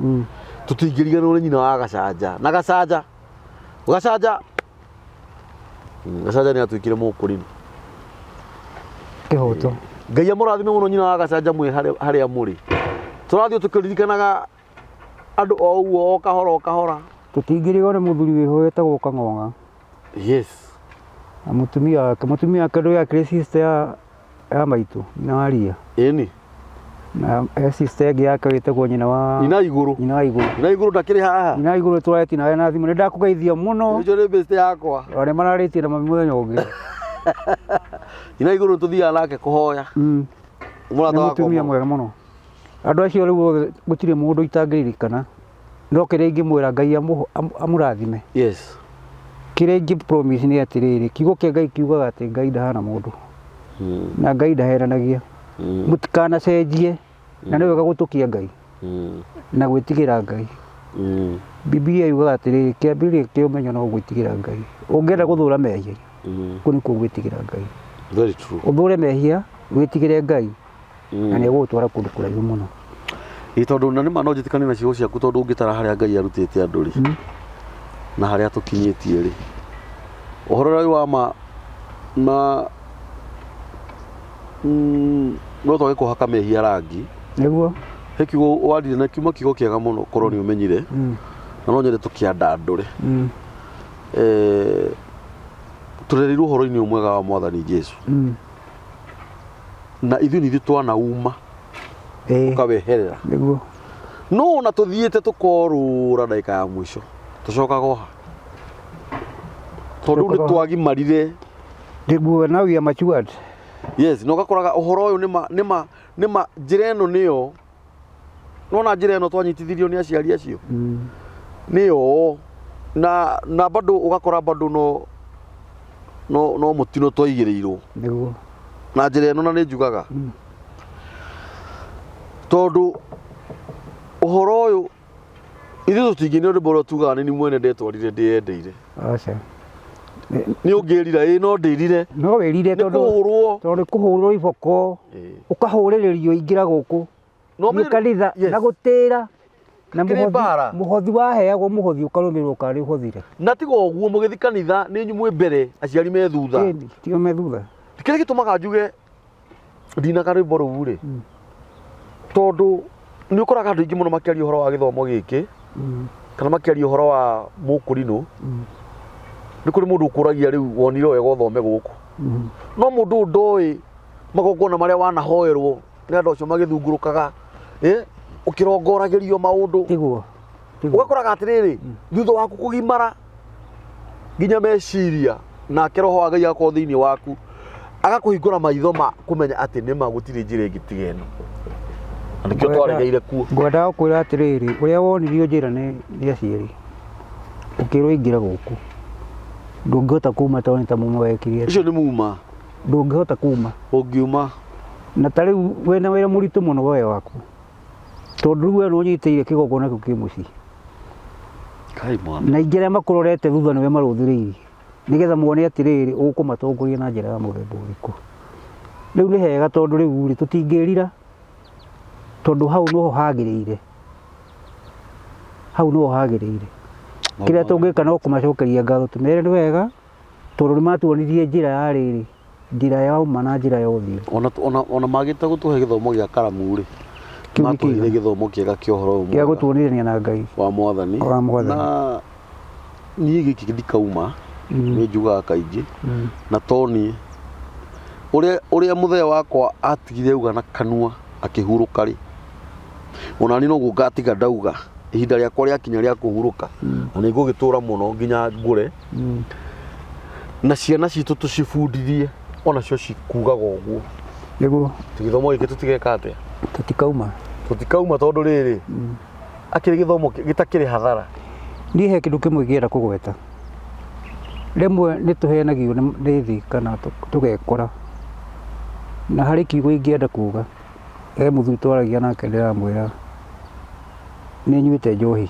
tũtingĩriganĩrwo nĩ nyina wa Gacanja na Gacanja nĩ atuĩkire mũkũrĩni kĩhoto Ngai amũrathime mũno nyina wa Gacanja mwĩ harĩa mũrĩ tũrathiĩ tũkĩririkanaga andũ o ũguo o kahora tũtingĩriganĩrwo nĩ mũthuri wĩho wetagwo Kang'ong'a yes na mũtumia wake ndũrĩ akĩrĩ sister ya maitũ nyina wa Ria ĩni na sister ĩngĩ yake wĩtagwo nyina wa Igũrũ ndakĩrĩ haha nyina wa Igũrũ tũraretie nawe na thimũ nĩndakũgeithia mũno ũcio nĩ best yakwa arĩa mararĩtie na mami mũthenya ũngĩ nyina Igũrũ tũthiaga nake kũhoya mũtumia mwega mũno andũ acio rĩu gũtirĩ mũndũ itangĩririkana no kĩrĩa ingĩmwĩra Ngai amũrathime yes kĩrĩa ingĩ promise nĩ atĩrĩrĩ kiugo kĩa Ngai kiugaga atĩ Ngai ndahana mũndũ na Ngai ndaheranagia mũtikanacenjie na nĩ wega gũtũkia Ngai na gwĩtigĩra Ngai Biblia yugaga atĩrĩrĩ kĩambĩrĩria kĩa ũmenyo no gwĩtigĩra Ngai ũngĩenda gũthũra mehia kũu nĩkuo gwĩtigĩra Ngai very true ũthũre mehia wĩtigĩre Ngai na nĩ egũgũtwara kũndũ kũraihu mũno tondũ na nĩma no njĩtĩkanie na ciugo ciaku tondũ ũngĩtara harĩa Ngai arutĩte andũ rĩ na harĩa tũkinyĩtie rĩ ũhoro ũyũ wa no twage kũhaka mehia rangi nĩguo he kiugo warire na kiuma kiugo kĩega mũno korwo nĩ ũmenyire na no nyende tũkĩandandũre tũrereirwo ũhoro-inĩ mwega wa Mwathani Jesũ na ithuĩ twanauma ũkaweherera nĩguo no na tũthiĩte tũkorũra ndagĩka ya mũico tũcokaga ha tondũ nĩ twagimarire nĩguo now you are matured yes no gakoraga ũhoro ũyũ nĩma njĩra ĩno nĩyo nona njĩra ĩno twanyitithirio nĩ aciari acio nĩyo na bado ũgakora bado no mũtino twaigĩrĩirwo nĩguo na njĩra ĩno na nĩ njugaga tondũ ũhoro ũyũ ithuĩ tũtingĩnĩ ũndũ ũrĩa tugaga nĩ mwene ndetwarire ndĩyendeire aca nĩ ũngĩrira no ndĩrire no wĩrire tondũ kũhũrwo iboko ũkahũrĩrĩrio ingĩra gũkũ nĩ kanitha na gũtĩra na mũhothi waheagwo mũhothi ũkarũmĩrĩrwo karĩ ũhothire na tiga ũguo mũgĩthi kanitha nĩ inyuĩ mbere aciari me thutha tio me thutha kĩrĩa gĩtũmaga njuge ndinaga rwĩmbo rũu rĩ tondũ nĩ ũkoraga andũ aingĩ mũno makĩaria ũhoro wa gĩthomo gĩkĩ kana makĩaria ũhoro wa mũkũrinũ nĩ kũrĩ mũndũ ũkũragia rĩu wonire wega ũthome gũkũ no mũndũ ndoĩ magongona marĩa wanahoerwo nĩ andũ acio magĩthungũrũkaga ũkĩrongoragĩrio maũndũ ũgakoraga atĩrĩrĩ thutha waku kũgimara nginya meciria nake roho wa Ngai agakorwo thĩinĩ waku agakũhingũra maitho ma kũmenya atĩ nĩma gũtirĩ njĩra ĩngĩ tiga ĩno na nĩkĩo twaregeire kuo ngwendaga kwĩra atĩrĩrĩ ũrĩa wonirio njĩra nĩ aciari ũkĩrwo ingĩra gũkũ ndũngĩhota kuma tondũ nĩ ta muma wekire ũcio nĩ muma ndũngĩhota kuma ũngiuma na ta rĩu wĩna wĩra mũritũ mũno we waku tondũ rĩu we nĩũnyitĩire kĩgongona kĩu kĩ mũciĩ na aingĩ arĩa makũrorete thutha nĩwe marũthĩrĩirie nĩgetha muone atĩrĩrĩ ũkũmatongoria na njĩra ya mũthemba ũrĩkũ rĩu nĩ hega tondũ rĩu tũtingĩrira tondũ hau noho hagĩrĩire kĩrĩa tũngĩka no kũmacokeria ngatho tũmere nĩ wega tondũ nĩ matuonirie njĩra ya rĩrĩ njĩra ya uma na njĩra ya ũthiũ ona magĩte gũtũhe gĩthomo gĩa karamu rĩ matũheire gĩthomo kĩega kĩa ũhoro ũmwe gĩa gũtuonithania na Ngai wa Mwathani na niĩ gĩkĩ ndikauma nĩ njugaga kaingĩ na Tony ũrĩa mũthee wakwa atigire auga na kanua akĩhurũka rĩ onani no gũgatiga ndauga ihinda rĩakwa rĩakinya rĩa kũhurũka na nĩ ngũgĩtũra mũno nginya ngũre na ciana citũ tũcibundithie onacio cikugaga ũguo nĩguo gĩthomo gĩkĩ tũtigeka atĩa tũtikauma tondũ rĩrĩ akĩrĩ gĩthomo gĩtakĩrĩ hathara niĩ he kĩndũ kĩmwe ngĩenda kũgweta rĩmwe nĩ tũhenagio nĩ thĩ kana tũgekora na harĩ kiugo ingĩenda kuga he mũthuri twaragia nake ndĩramwĩra nĩ nyuĩte njohi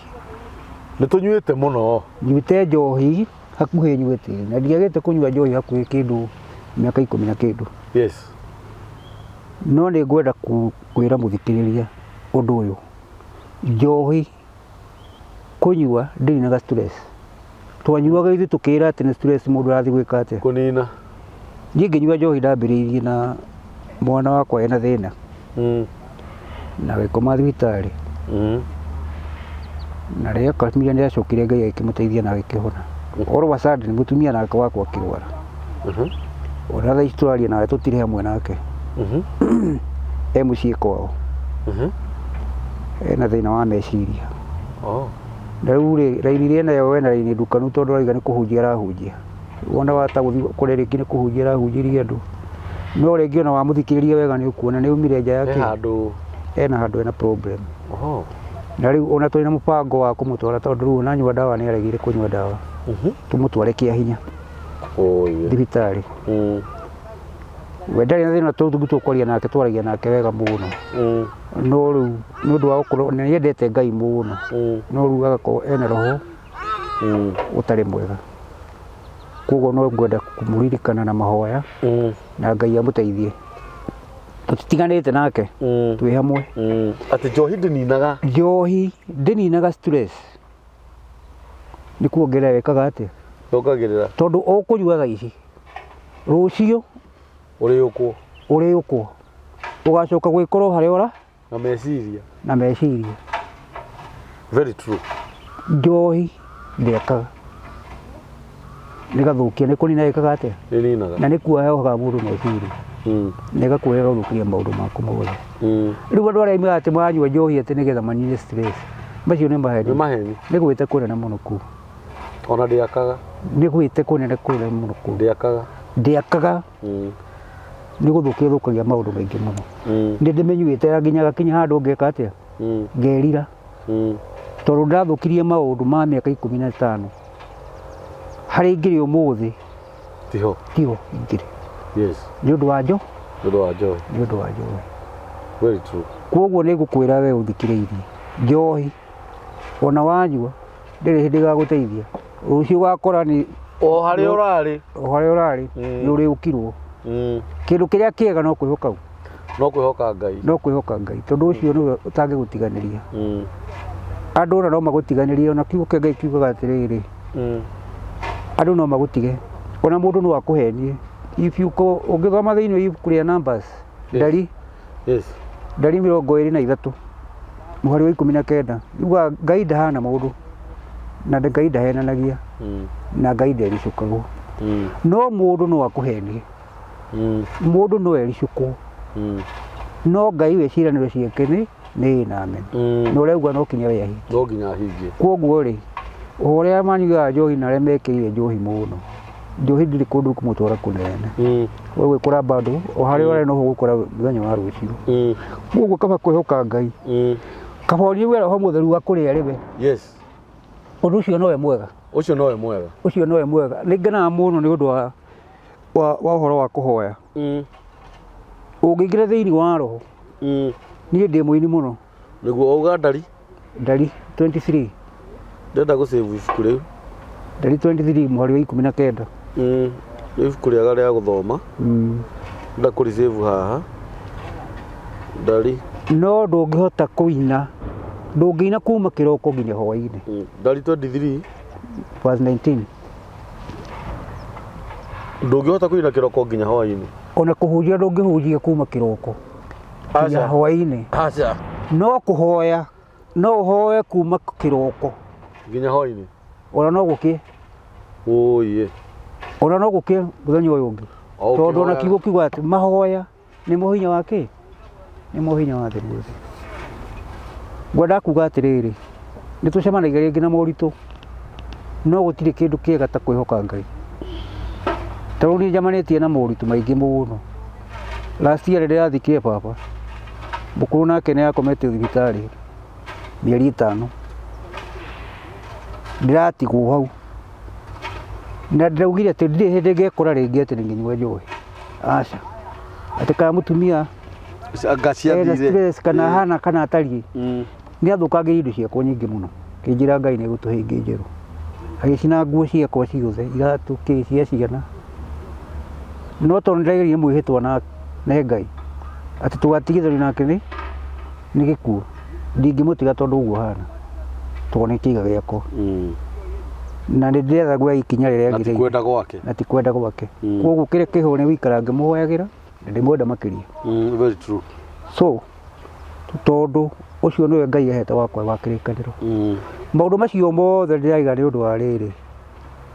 nĩ tũnyuĩte mũno nyuĩte njohi hakuhĩ nyuĩte na ndiagĩte kũnyua njohi hakuhĩ kĩndũ mĩaka 10 na kĩndũ yes no nĩ ngwenda kwĩra mũthikĩrĩria ũndũ ũyũ njohi kũnyua ndĩrĩ na stress twanyuaga ithuĩ tũkĩra atĩ nĩ stress mũndũ arathiĩ gwĩka atĩa kũnina niĩ ngĩnyua njohi ndambĩrĩirie na mwana wakwa ena thĩna na gĩkoma thibitarĩ na rĩrĩa akamire nĩ acokire Ngai akĩmũteithia na agĩkĩhona all of a sudden mũtumia nake wakwa akĩrwara ona thaa ici tũraria nawe tũtirĩ hamwe nake e mũciĩ kwao ena thĩna wa meciria na rĩu raini rĩena yo wena raini ndukanu tondũ araiga nĩ kũhunjia arahunjia wona wata gũthiĩ kũrĩa rĩngĩ nĩ kũhunjia arahunjĩria andũ no rĩngĩ ona wamũthikĩrĩria wega nĩ ũkuona nĩ umire nja yake ena handũ ena problem na rĩu ona tũrĩ na mũbango wa kũmũtwara tondũ rĩu ona nyua ndawa nĩ aregire kũnyua ndawa tũmũtware kĩa hinya thibitarĩ we ndarĩ na thĩna tũkwaria nake twaragia nake wega mũno no rĩu nĩ ũndũ wa gũkorwo nĩ endete Ngai mũno no rĩu agakorwo ena roho ũtarĩ mwega koguo no ngwenda kũmũririkana na mahoya na Ngai amũteithie tũtitiganĩte nake twĩ hamwe atĩ njohi ndĩninaga stress nĩ kuongerera wekaga atĩa tondũ ũkũnyua thaa ici rũciũ ũrĩũkwo ũgacoka gwĩkorwo harĩa ũra na meciria very true njohi ndĩakaga nĩgathũkia nĩ kũnina ĩkaga atĩa na nĩ kuoyaga mũndũ meciria na ĩgakuoya gũthũkĩria maũndũ maku mothe rĩu andũ arĩa moigaga atĩ manyua njohi atĩ nĩgetha manine stress macio nĩ maheni nĩ gwĩte kũnene mũno kũu ona ndĩakaga nĩ gwĩte kũnene mũno kũu ndĩakaga nĩ gũthũkagia maũndũ maingĩ mũno nĩ ndĩmenyuĩte nginya gakinya handũ ngeka atĩa ngerira tondũ ndathũkirie maũndũ ma mĩaka 15 harĩ ingĩrĩ ũmũthĩ tiho ingĩrĩ nĩ ũndũ wa njohi very true koguo nĩ ngũkwĩra we ũthikĩrĩirie njohi ona wanyua ndĩrĩ hĩndĩ gagũteithia rũciũ ũgakora nĩ o harĩa ũrarĩ nĩ ũrĩũkirwo kĩndũ kĩrĩa kĩega no kwĩhoka Ngai tondũ ũcio nĩwe ũtangĩgũtiganĩria andũ ona no magũtiganĩrie ona kiugo kĩa Ngai kiugaga atĩrĩrĩ andũ no magũtige ona mũndũ no akũhenie ũngĩthoma thĩinĩ wa ibuku rĩa Numbers ndari 23 mũhari wa 19 yuga Ngai ndahana mũndũ na Ngai ndahenanagia na Ngai ndericũkagwo no mũndũ no akũhenie mũndũ no ericũkwo no Ngai we ciĩranĩro ciake nĩ na amen no ũrauga no kinya we ahingie koguo rĩ ũrĩa manyuaga njohi na arĩa mekĩrire njohi mũno njohi ndĩrĩ kũndũ kũmũtwara kũnene we gwĩkora bado o harĩa ũrarĩ no gũkora mũthenya wa rũciũ koguo kaba kwĩhoka Ngai kaba ũnyue roho mũtheru wa kũrĩa rĩwe ũndũ ũcio nowe mwega nĩ ngenaga mũno nĩ ũndũ wa ũhoro wa kũhoya ũngĩingĩra thĩinĩ wa roho niĩ ndĩ mũini mũno nĩguo auga ndari 23 ndenda gũsave ibuku rĩu ndari 23 mũhari wa 19 nĩ ibuku rĩega rĩa gũthoma ndenda kũrĩsave haha ndari no ndũngĩhota kũina kuma kĩroko nginya hwaĩ-inĩ ndari 23 verse 19 ndũngĩhota kũina kĩroko nginya hwaĩ-inĩ ona kũhunjia ndũngĩhunjia kuma kĩroko nginya hwaĩ-inĩ no kũhoya no ũhoe kuma kĩroko nginya hwaĩ-inĩ ona no gũkĩ ona no guke muthenya uyu ungi tondu ona kiugo kiuga ati mahoya ni muhinya wake ni muhinya wa Ngai guothe ngwenda kuga atiriri ni tucemanagia ringi na moritu no gutire kindu kiega ta kwihoka Ngai tondu ni njamanitie na moritu maingi muno last year rĩrĩa athikire baba mukuru nake nĩ akomete thibitari mĩeri 5 ndiratigwo hau na ndaugire atĩ ndirĩ hĩndĩ ngekora rĩngĩ atĩ nĩngĩnyua njohi aca atĩ kana mũtumia ngaciathire kana hana kana atariĩ nĩ athũkangirie indo ciakwa nyingĩ mũno kĩnjĩra Ngai nĩ gũtũhe ingĩ njerũ agĩcina nguo ciakwa ciothe iratũ kĩ cia ciana no tondũ ndĩrageria mwĩhĩtwa na Ngai atĩ tũgatigithania nake nĩ gĩkuũ ndingĩmũtiga tondũ ũguo hana tondũ nĩ kĩiga gĩakwa na nĩ ndĩretha gwa ikinya rĩrĩa agĩrĩire na ti kwenda gwake koguo kĩrĩa kĩho nĩ wĩikara ngĩmũhoyagĩra na ndĩmwenda makĩria very true so tondũ ũcio nĩwe Ngai ahete wakwa wa kĩrĩkanĩro maũndũ macio mothe ndĩraiga nĩ ũndũ wa rĩrĩ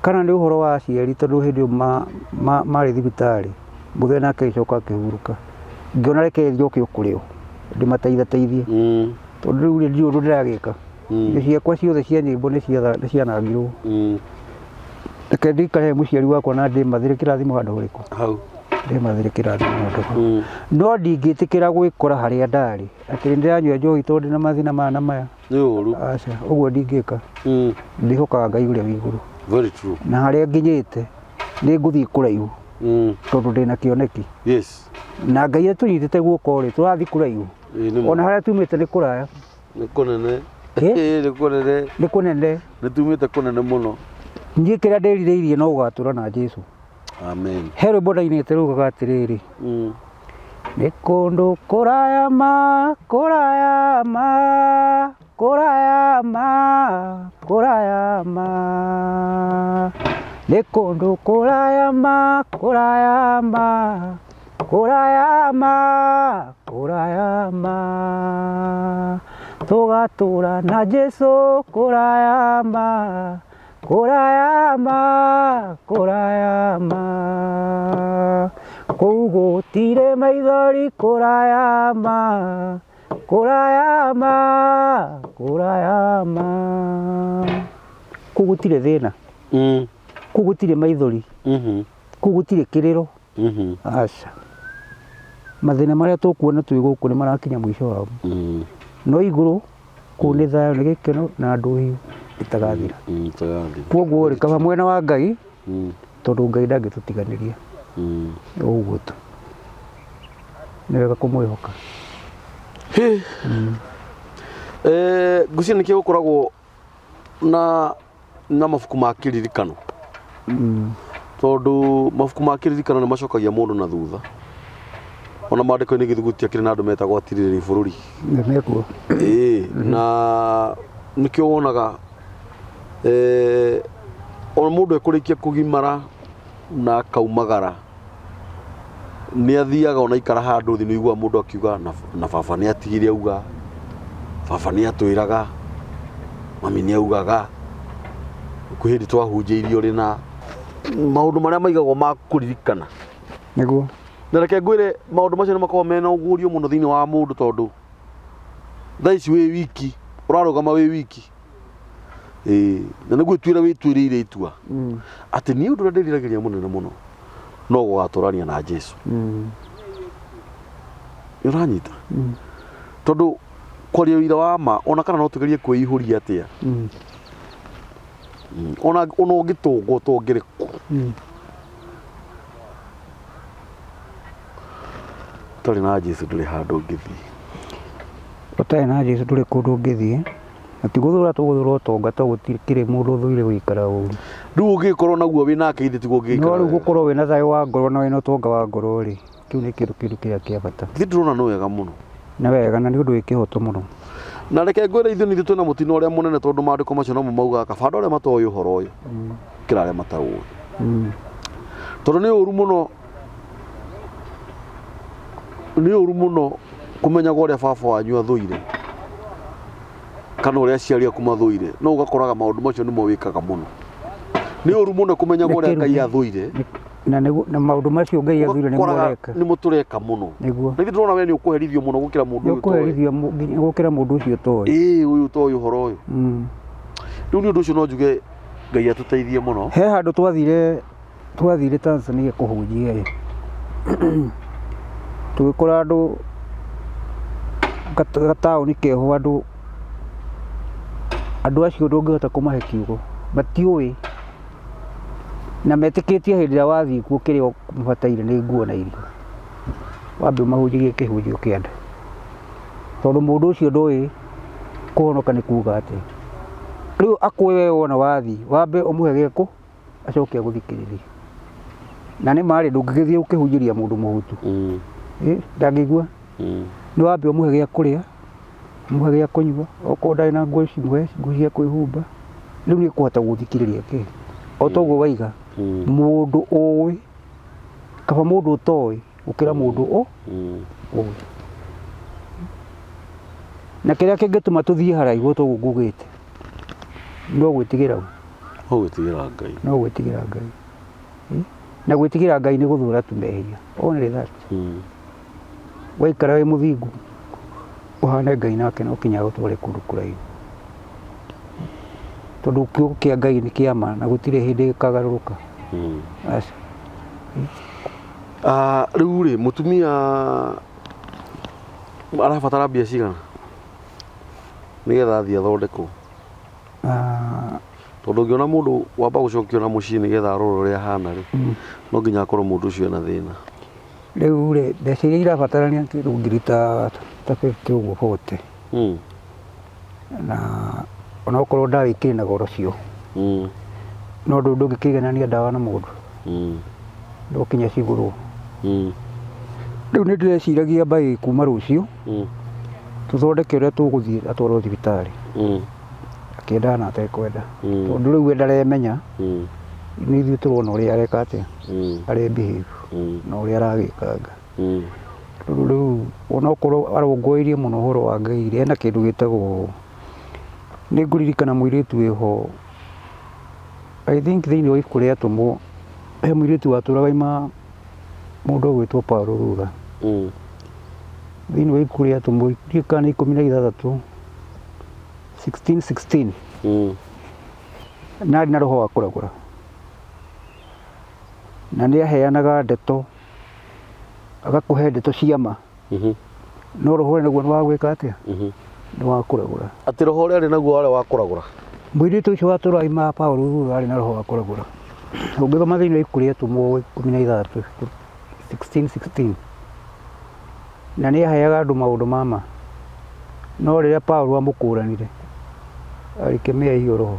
kana nĩ ũhoro wa aciari tondũ hĩndĩ ĩyo marĩ thibitarĩ mũthee nake agĩcoka akĩhurũka ngĩona reke njoke kũrĩ o ndĩmateithie tondũ rĩu ndirĩ ũndũ ndĩragĩka indo ciakwa ciothe cia nyĩmbo nĩ cianangirwo reke ndikare mũciari wakwa na ndĩmathĩre kĩrathimo handũ ũrĩkũ hau ndĩmathĩre kĩrathimo handũ hau no ndingĩtĩkĩra gwĩkora harĩa ndarĩ atĩ nĩ ndĩranyua njohi tondũ ndĩ na mathĩna maya na maya nĩ ũru aca ũguo ndingĩka ndĩhokaga Ngai ũrĩa wĩ igũrũ very true na harĩa nginyĩte nĩ ngũthiĩ kũraihu tondũ ndĩna kĩoneki yes na Ngai atũnyitĩte guoko rĩ tũrathiĩ kũraihu ona harĩa tumĩte nĩ kũraya nĩ kũnene nĩ kũnene nĩ tumĩte kũnene mũno niĩ kĩrĩa ndĩrirĩirie no gũgatũra na Jesũ amen he rwĩmbo ndainĩte rũugaga atĩrĩrĩ nĩ kũndũ kũraya ma kũraya ma kũraya ma kũraya ma nĩ kũndũ kũraya ma kũraya ma kũraya ma kũraya ma tũgatũra na Jesũ kũraya ma kũraya ma kũraya ma kũu gũtirĩ maithori kũraya ma kũraya ma kũraya ma kũu gũtirĩ thĩna kũu gũtirĩ maithori kũu gũtirĩ kĩrĩro aca mathĩna marĩa tũkuona twĩ gũkũ nĩ marakinya mũico wao no igũrũ kũu nĩ thayũ nĩ gĩkeno na ndũhiũ itagathira koguo rĩ kaba mwena wa Ngai tondũ Ngai ndangĩtũtiganĩria ũguo tu nĩ wega kũmwĩhoka ngũciria nĩkĩo gũkoragwo na mabuku ma kĩririkano tondũ mabuku ma kĩririkano nĩ macokagia mũndũ na thutha ona mandĩko-inĩ gĩthuguti akĩrĩ na andũ metagwo atirĩrĩ bũrũri nĩmekuo na nĩkĩo wonaga ona mũndũ ekũrĩkia kũgimara na akaumagara nĩ athiaga ona ikara handũ thĩ nĩ ũiguaga mũndũ akiuga na baba nĩ atigire auga baba nĩ atwĩraga mami nĩ augaga kwĩ hĩndĩ twahunjĩirio rĩ na maũndũ marĩa maigagwo ma kũririkana nĩguo na reke ngwĩre maũndũ macio nĩ makoragwo mena ũguũrio mũno thĩinĩ wa mũndũ tondũ thaa ici wĩ wiki ũrarũgama wĩ wiki na nĩguo twĩra wĩtuĩrĩire itua atĩ niĩ ũndũ ũrĩa ndĩriragĩria mũnene mũno no gũgatũrania na Jesũ nĩ ũranyita tondũ kwaria ũira wa ma ona kana no tũgerie kwĩihũria atĩa ona ũngĩtũngwo tũngĩrĩkũ ũtarĩ na Jesũ ndũrĩ handũ ũngĩthiĩ ũtarĩ na Jesũ ndũrĩ kũndũ ũngĩthiĩ na ti gũthũra tũgũthũra ũtonga tondũ gũtirĩ mũndũ ũthũire gũikara ũru rĩu ũngĩkorwo naguo wĩ nake ithe tiguo ũngĩikara no rĩu gũkorwo wĩna thayũ wa ngoro na wĩna ũtonga wa ngoro rĩ kĩu nĩ kĩndũ kĩrĩa kĩa bata ithe ndĩrona nĩ wega mũno na wega na nĩ ũndũ wĩ kĩhoto mũno na reke ngwĩre ithuĩ nithuĩ twĩna mũtino ũrĩa mũnene tondũ maandĩko macio namo maugaga kaba andũ arĩa matoĩ ũhoro ũyũ gũkĩra arĩa mataũĩ tondũ nĩ ũru mũno kũmenyaga ũrĩa baba wanyu athũire kana ũrĩa aciari aku mathũire no ũgakoraga maũndũ macio nĩmo wĩkaga mũno nĩ ũru mũno kũmenya ũrĩa Ngai athũire na maũndũ macio Ngai athũire nĩ mũreka nĩ mũtũreka mũno nĩguo nĩ ndĩrona we nĩ ũkũherithio mũno gũkĩra mũndũ ũyũ ũkũherithio gũkĩra mũndũ ũcio toĩ ũyũ toĩ ũhoro ũyũ rĩu nĩ ũndũ ũcio no njuge Ngai atũteithie mũno he handũ twathire Tanzania kũhunjia tũgĩkora andũ gataũni keho andũ acio ndũngĩhota kũmahe kiugo matiũĩ na metĩkĩtie hĩndĩ ĩrĩa wathiĩ kuo kĩrĩa ũbataire nĩ nguo na irio wambe mahunjagie kĩhunjio kĩa andũ tondũ mũndũ ũcio ndũĩ kũhonoka nĩ kuuga atĩa rĩu akwĩ we wona wathiĩ wambe ũmũhe gĩako acoke agũthikĩrĩrie na nĩ marĩ ndũngĩgĩthiĩ ũkĩhunjĩria mũndũ mũhutu ndangĩigua nĩ wambe ũmũhe gĩa kũrĩa ũmũhe gĩa kũnyua okorwo ndarĩ na nguo cimuhe nguo cia kwĩhumba rĩu nĩ ekũhota gũthikĩrĩria kĩ o toguo waiga mũndũ ũĩ kaba mũndũ ũtoĩ gũkĩra mũndũ ũĩ na kĩrĩa kĩngĩtũma tũthiĩ haraihu toguo ngugĩte no gwĩtigĩra Ngai no gwĩtigĩra Ngai na gwĩtigĩra Ngai nĩ gũthũra tu mehia only that waikara wĩ mũthingu ũhane Ngai nake no kinya gũtware kũndũ kũraihu tondũ kiugo kĩa Ngai nĩ kĩama na gũtirĩ hĩndĩ gĩkagarũrũka rĩu rĩ mũtumia arabatara mbia cigana nĩgetha athiĩ athondekwo tondũ ũngĩona mũndũ wamba gũcokio na mũciĩ nĩgetha arore ũrĩa ahana rĩ no nginya akorwo mũndũ ũcio ena thĩna rĩu rĩ mbeca iria irabatarania kĩndũ ngiri ta 50 ũguo 40 na onokorwo ndawa ikĩrĩ na goro cio no ndũngĩkĩiganania ndawa na mũndũ ndũkinya cigũrwo rĩu nĩ ndĩreciragia mbaĩ kuma rũciũ tũthondeke ũrĩa tũgũthiĩ atwarwo thibitarĩ akĩenda na atekwenda tondũ rĩu we ndaremenya nĩ ithuĩ tũrona ũrĩa areka atĩa arebehave na ũrĩa aragĩkanga tondũ rĩu onokorwo arongooirie mũno ũhoro wa Ngai rĩ ena kĩndũ gĩtagwo nĩ ngũririkana mũirĩtu wĩho I think thĩinĩ wa ibuku rĩa Atũmwo he mũirĩtu watũraga ima mũndũ ũgwĩtwo Paulo thutha thĩinĩ wa ibuku rĩa Atũmwo kana 16 16 na arĩ na roho wa kũragũra na nĩ aheanaga ndeto agakũhe ndeto cia ma no roho ũrĩa naguo nĩ wa gwĩka atĩa nĩ wa kũragũra atĩ roho ũrĩa arĩ naguo warĩ wa kũragũra mũirĩtu ũcio watũraga ima Paulo thutha arĩ na roho wa kũragũra ũngĩthoma thĩinĩ wa ibuku rĩa Atũmwo 16 16 na nĩ aheaga andũ maũndũ mama no rĩrĩa Paulo amũkũranire arĩkemea hiyo roho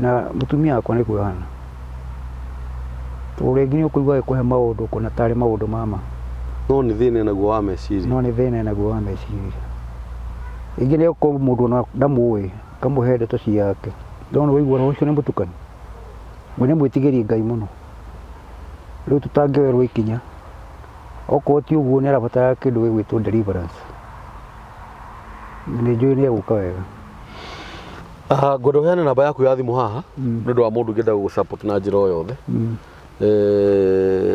na mũtumia wakwa nĩ kwĩhana tondũ rĩngĩ nĩ ũkũigua agĩkũhe maũndũ kũna tarĩ maũndũ mama no nĩ thĩna naguo wa meciria rĩngĩ nĩ ũkorwo mũndũ ona ndamũĩ kamũhe ndeto ciake ndona waigua roho ũcio nĩ mũtukanu we nĩ mwĩtigĩri Ngai mũno rĩu tũtangĩoerwo ikinya okorwo ti ũguo nĩ arabatara kĩndũ gĩgwĩtwo deliverance nĩ njũĩ nĩ egũka wega ngwenda ũheane namba yaku ya thimũ haha nĩ ũndũ wa mũndũ ũngĩenda gũgũsupport na njĩra o yothe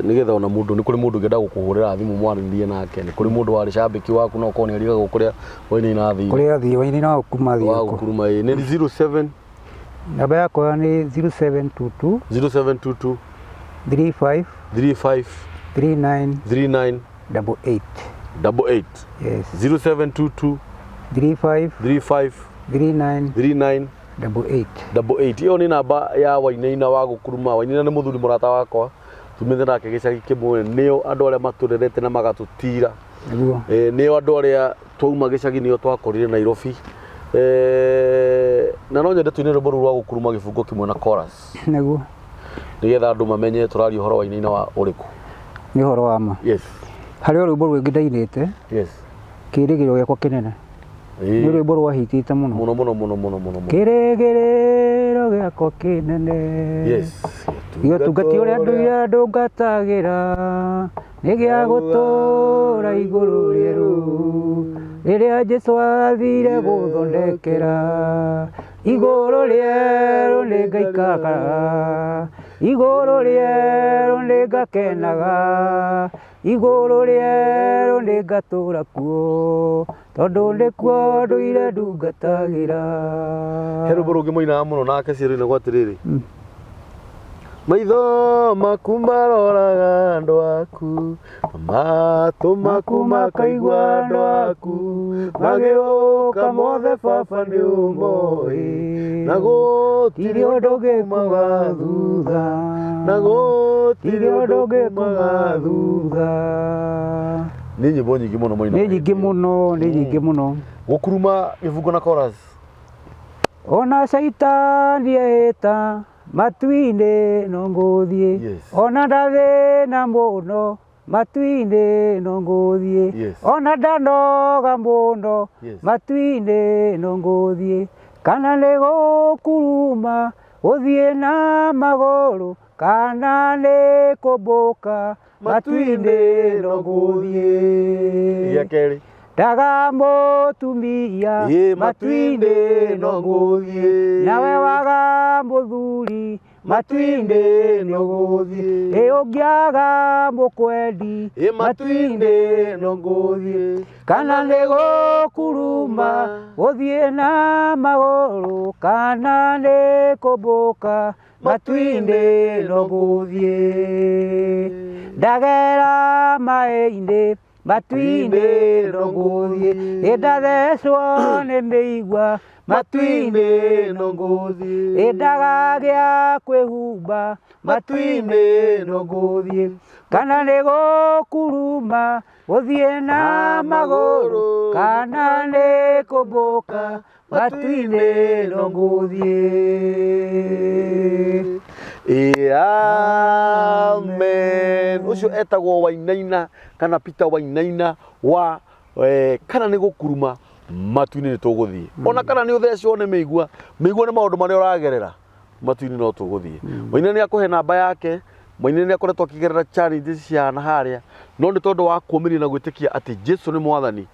nĩgetha ona mũndũ nĩ kũrĩ mũndũ ũngĩenda gũkũhũrĩra thimũ mwarĩrie nake nĩ kũrĩ mũndũ warĩ cambĩki waku no ũkorwo nĩ arigagwo kũrĩa Wainaina athii kũrĩa athii Wainaina wa Kuruma athii nĩ 07 namba yakwa nĩ 0722 0722 35 35 39 39 88 yes 0722 35 35 39 39 88 iyo nĩ namba ya Wainaina wa Kuruma Wainaina nĩ mũthuri mũrata wakwa tumĩte nake gĩcagi kĩmwe nĩo andũ arĩa matũrerete na magatũtira nĩo andũ arĩa twauma gĩcagi nĩo twakorire Nairobi na no nyende tuine rwĩmbo rũu rwa Kuruma gĩbungo kĩmwe na chorus nĩguo nĩgetha andũ mamenye tũraria ũhoro wa Wainaina wa ũrĩkũ nĩ ũhoro wa ma yes harĩ rwĩmbo rwĩngĩ ndainĩte yes kĩrĩgĩrĩro gĩakwa kĩnene nĩ rwĩmbo rwahitĩte mũno kĩrĩgĩrĩro gĩakwa kĩnene gĩotungati ũrĩa ndũire ndũngatagĩra nĩ gĩa gũtũũra igũrũ rĩerũ rĩrĩa Jesũ athire gũthondekera igũrũ rĩerũ nĩngaikaraga, igũrũ rĩerũ nĩngakenaga, igũrũ rĩerũ nĩngatũũra kuo, tondũ nĩkuo ndũire ndungatagĩra. He rwĩmbo rũngĩ mũinaga mũno nake ciĩrũ-inĩ atĩrĩrĩ, maitho maku maroraga andũ aku, matũ maku makaigua andũ aku, magĩũka mothe baba nĩũmoĩ, na gũtirĩ ũndũ ũngĩkumaga thutha, na gũtirĩ ũndũ ũngĩkumaga thutha. Nĩ nyĩmbo nyingĩ mũno mũinaga. Nĩ nyingĩ mũno, nĩ nyingĩ mũno. Gũkuruma gĩbungo na chorus. Ona caitani ehĩta matu-inĩ no ngũthiĩ, ona ndathĩna mũno matu-inĩ no ngũthiĩ, ona ndanoga mũno matu-inĩ no ngũthiĩ, kana nĩ gũkuruma gũthiĩ na magũrũ, kana nĩ kũmbũka matu-inĩ no ngũthiĩ. Ndaga mũtumia matu-inĩ no ngũthiĩ, nawe waga mũthuri matu-inĩ no ngũthiĩ, ũngĩaga mũkwendi matu-inĩ no ngũthiĩ, kana nĩ gũkuruma gũthiĩ na magũrũ, kana nĩ kũmbũka matu-inĩ no ngũthiĩ. Ndagera maĩ-inĩ matu-inĩ no ngũthiĩ, ndathecwo nĩ mĩigua matu-inĩ no ngũthiĩ, ndagagĩa kwĩhumba matu-inĩ no ngũthiĩ, kana nĩ gũkuruma gũthiĩ na magũrũ, kana nĩ kũmbũka matu-inĩ no ngũthiĩ. Amen. Ucio etagwo Wainaina kana Peter Wainaina wa kana nĩ gũkuruma matu-inĩ nĩ tũgũthiĩ, ona kana nĩ ũthecwo nĩ mĩigua nĩ maũndũ marĩa ũragerera matu-inĩ no tũgũthiĩ. Wainaina nĩ akũhe namba yake, Wainaina nĩ akoretwo akĩgerera challenges ciana harĩa, no nĩ tondũ wa kuumĩrĩria na gwĩtĩkia atĩ Jesu nĩ Mwathani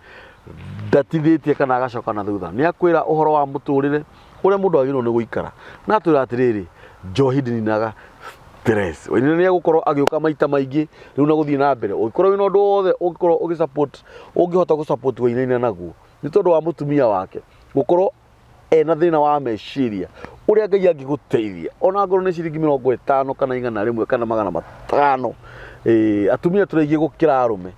ndatithĩtie kana agacoka na thutha. Nĩ akwĩra ũhoro wa mũtũrĩre ũrĩa mũndũ agĩrĩirwo nĩ gũikara, na atwĩra atĩrĩrĩ, njohi ndĩninaga stress. Wainaina nĩ agũkorwo agĩũka maita maingĩ rĩu na gũthiĩ na mbere. Ũngĩkorwo wĩna ũndũ wothe ũngĩkorwo ũngĩhota gũ-support Wainaina naguo, nĩ tondũ wa mũtumia wake gũkorwo ena thĩna wa meciria ũrĩa Ngai angĩgũteithia, ona ngorwo nĩ ciringi 50 kana 100 kana 500. Atumia tũrĩgie gũkĩra arũme,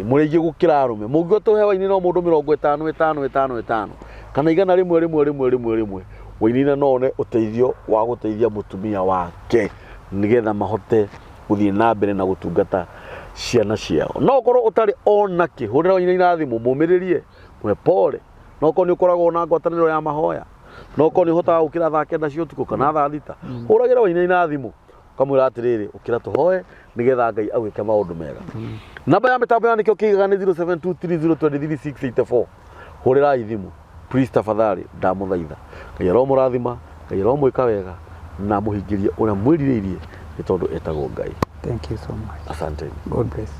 mũrĩgie gũkĩra arũme. Mũngĩhota ũhe Wainaina mũndũ 50 kana 100 Wainaina no one ũteithio wa gũteithia mũtumia wake nĩgetha mahote gũthiĩ na mbere na gũtungata ciana ciao. No ũkorwo ũtarĩ ona kĩ, hũrĩra Wainaina thimũ, mũmĩrĩrie, mwe pole. No ũkorwo nĩ ũkoragwo na ngwatanĩro ya mahoya, no ũkorwo nĩ ũhotaga gũkĩra thaa 9 cia ũtukũ kana thaa 6, hũragĩra Wainaina thimũ ũkamwĩra atĩrĩrĩ, ũkĩra tũhoe nĩgetha Ngai agwĩke maũndũ mega. Namba ya mĩtambo ya nĩkĩo kĩigaga nĩ 0723023684. Hũrĩrai thimũ please, tafadhali ndamũthaitha. Ngai aromũrathima, Ngai aromwĩka wega na mũhingĩrie ũrĩa mwĩrirĩirie nĩ tondũ etagwo Ngai. Thank you so much. Asante. God bless.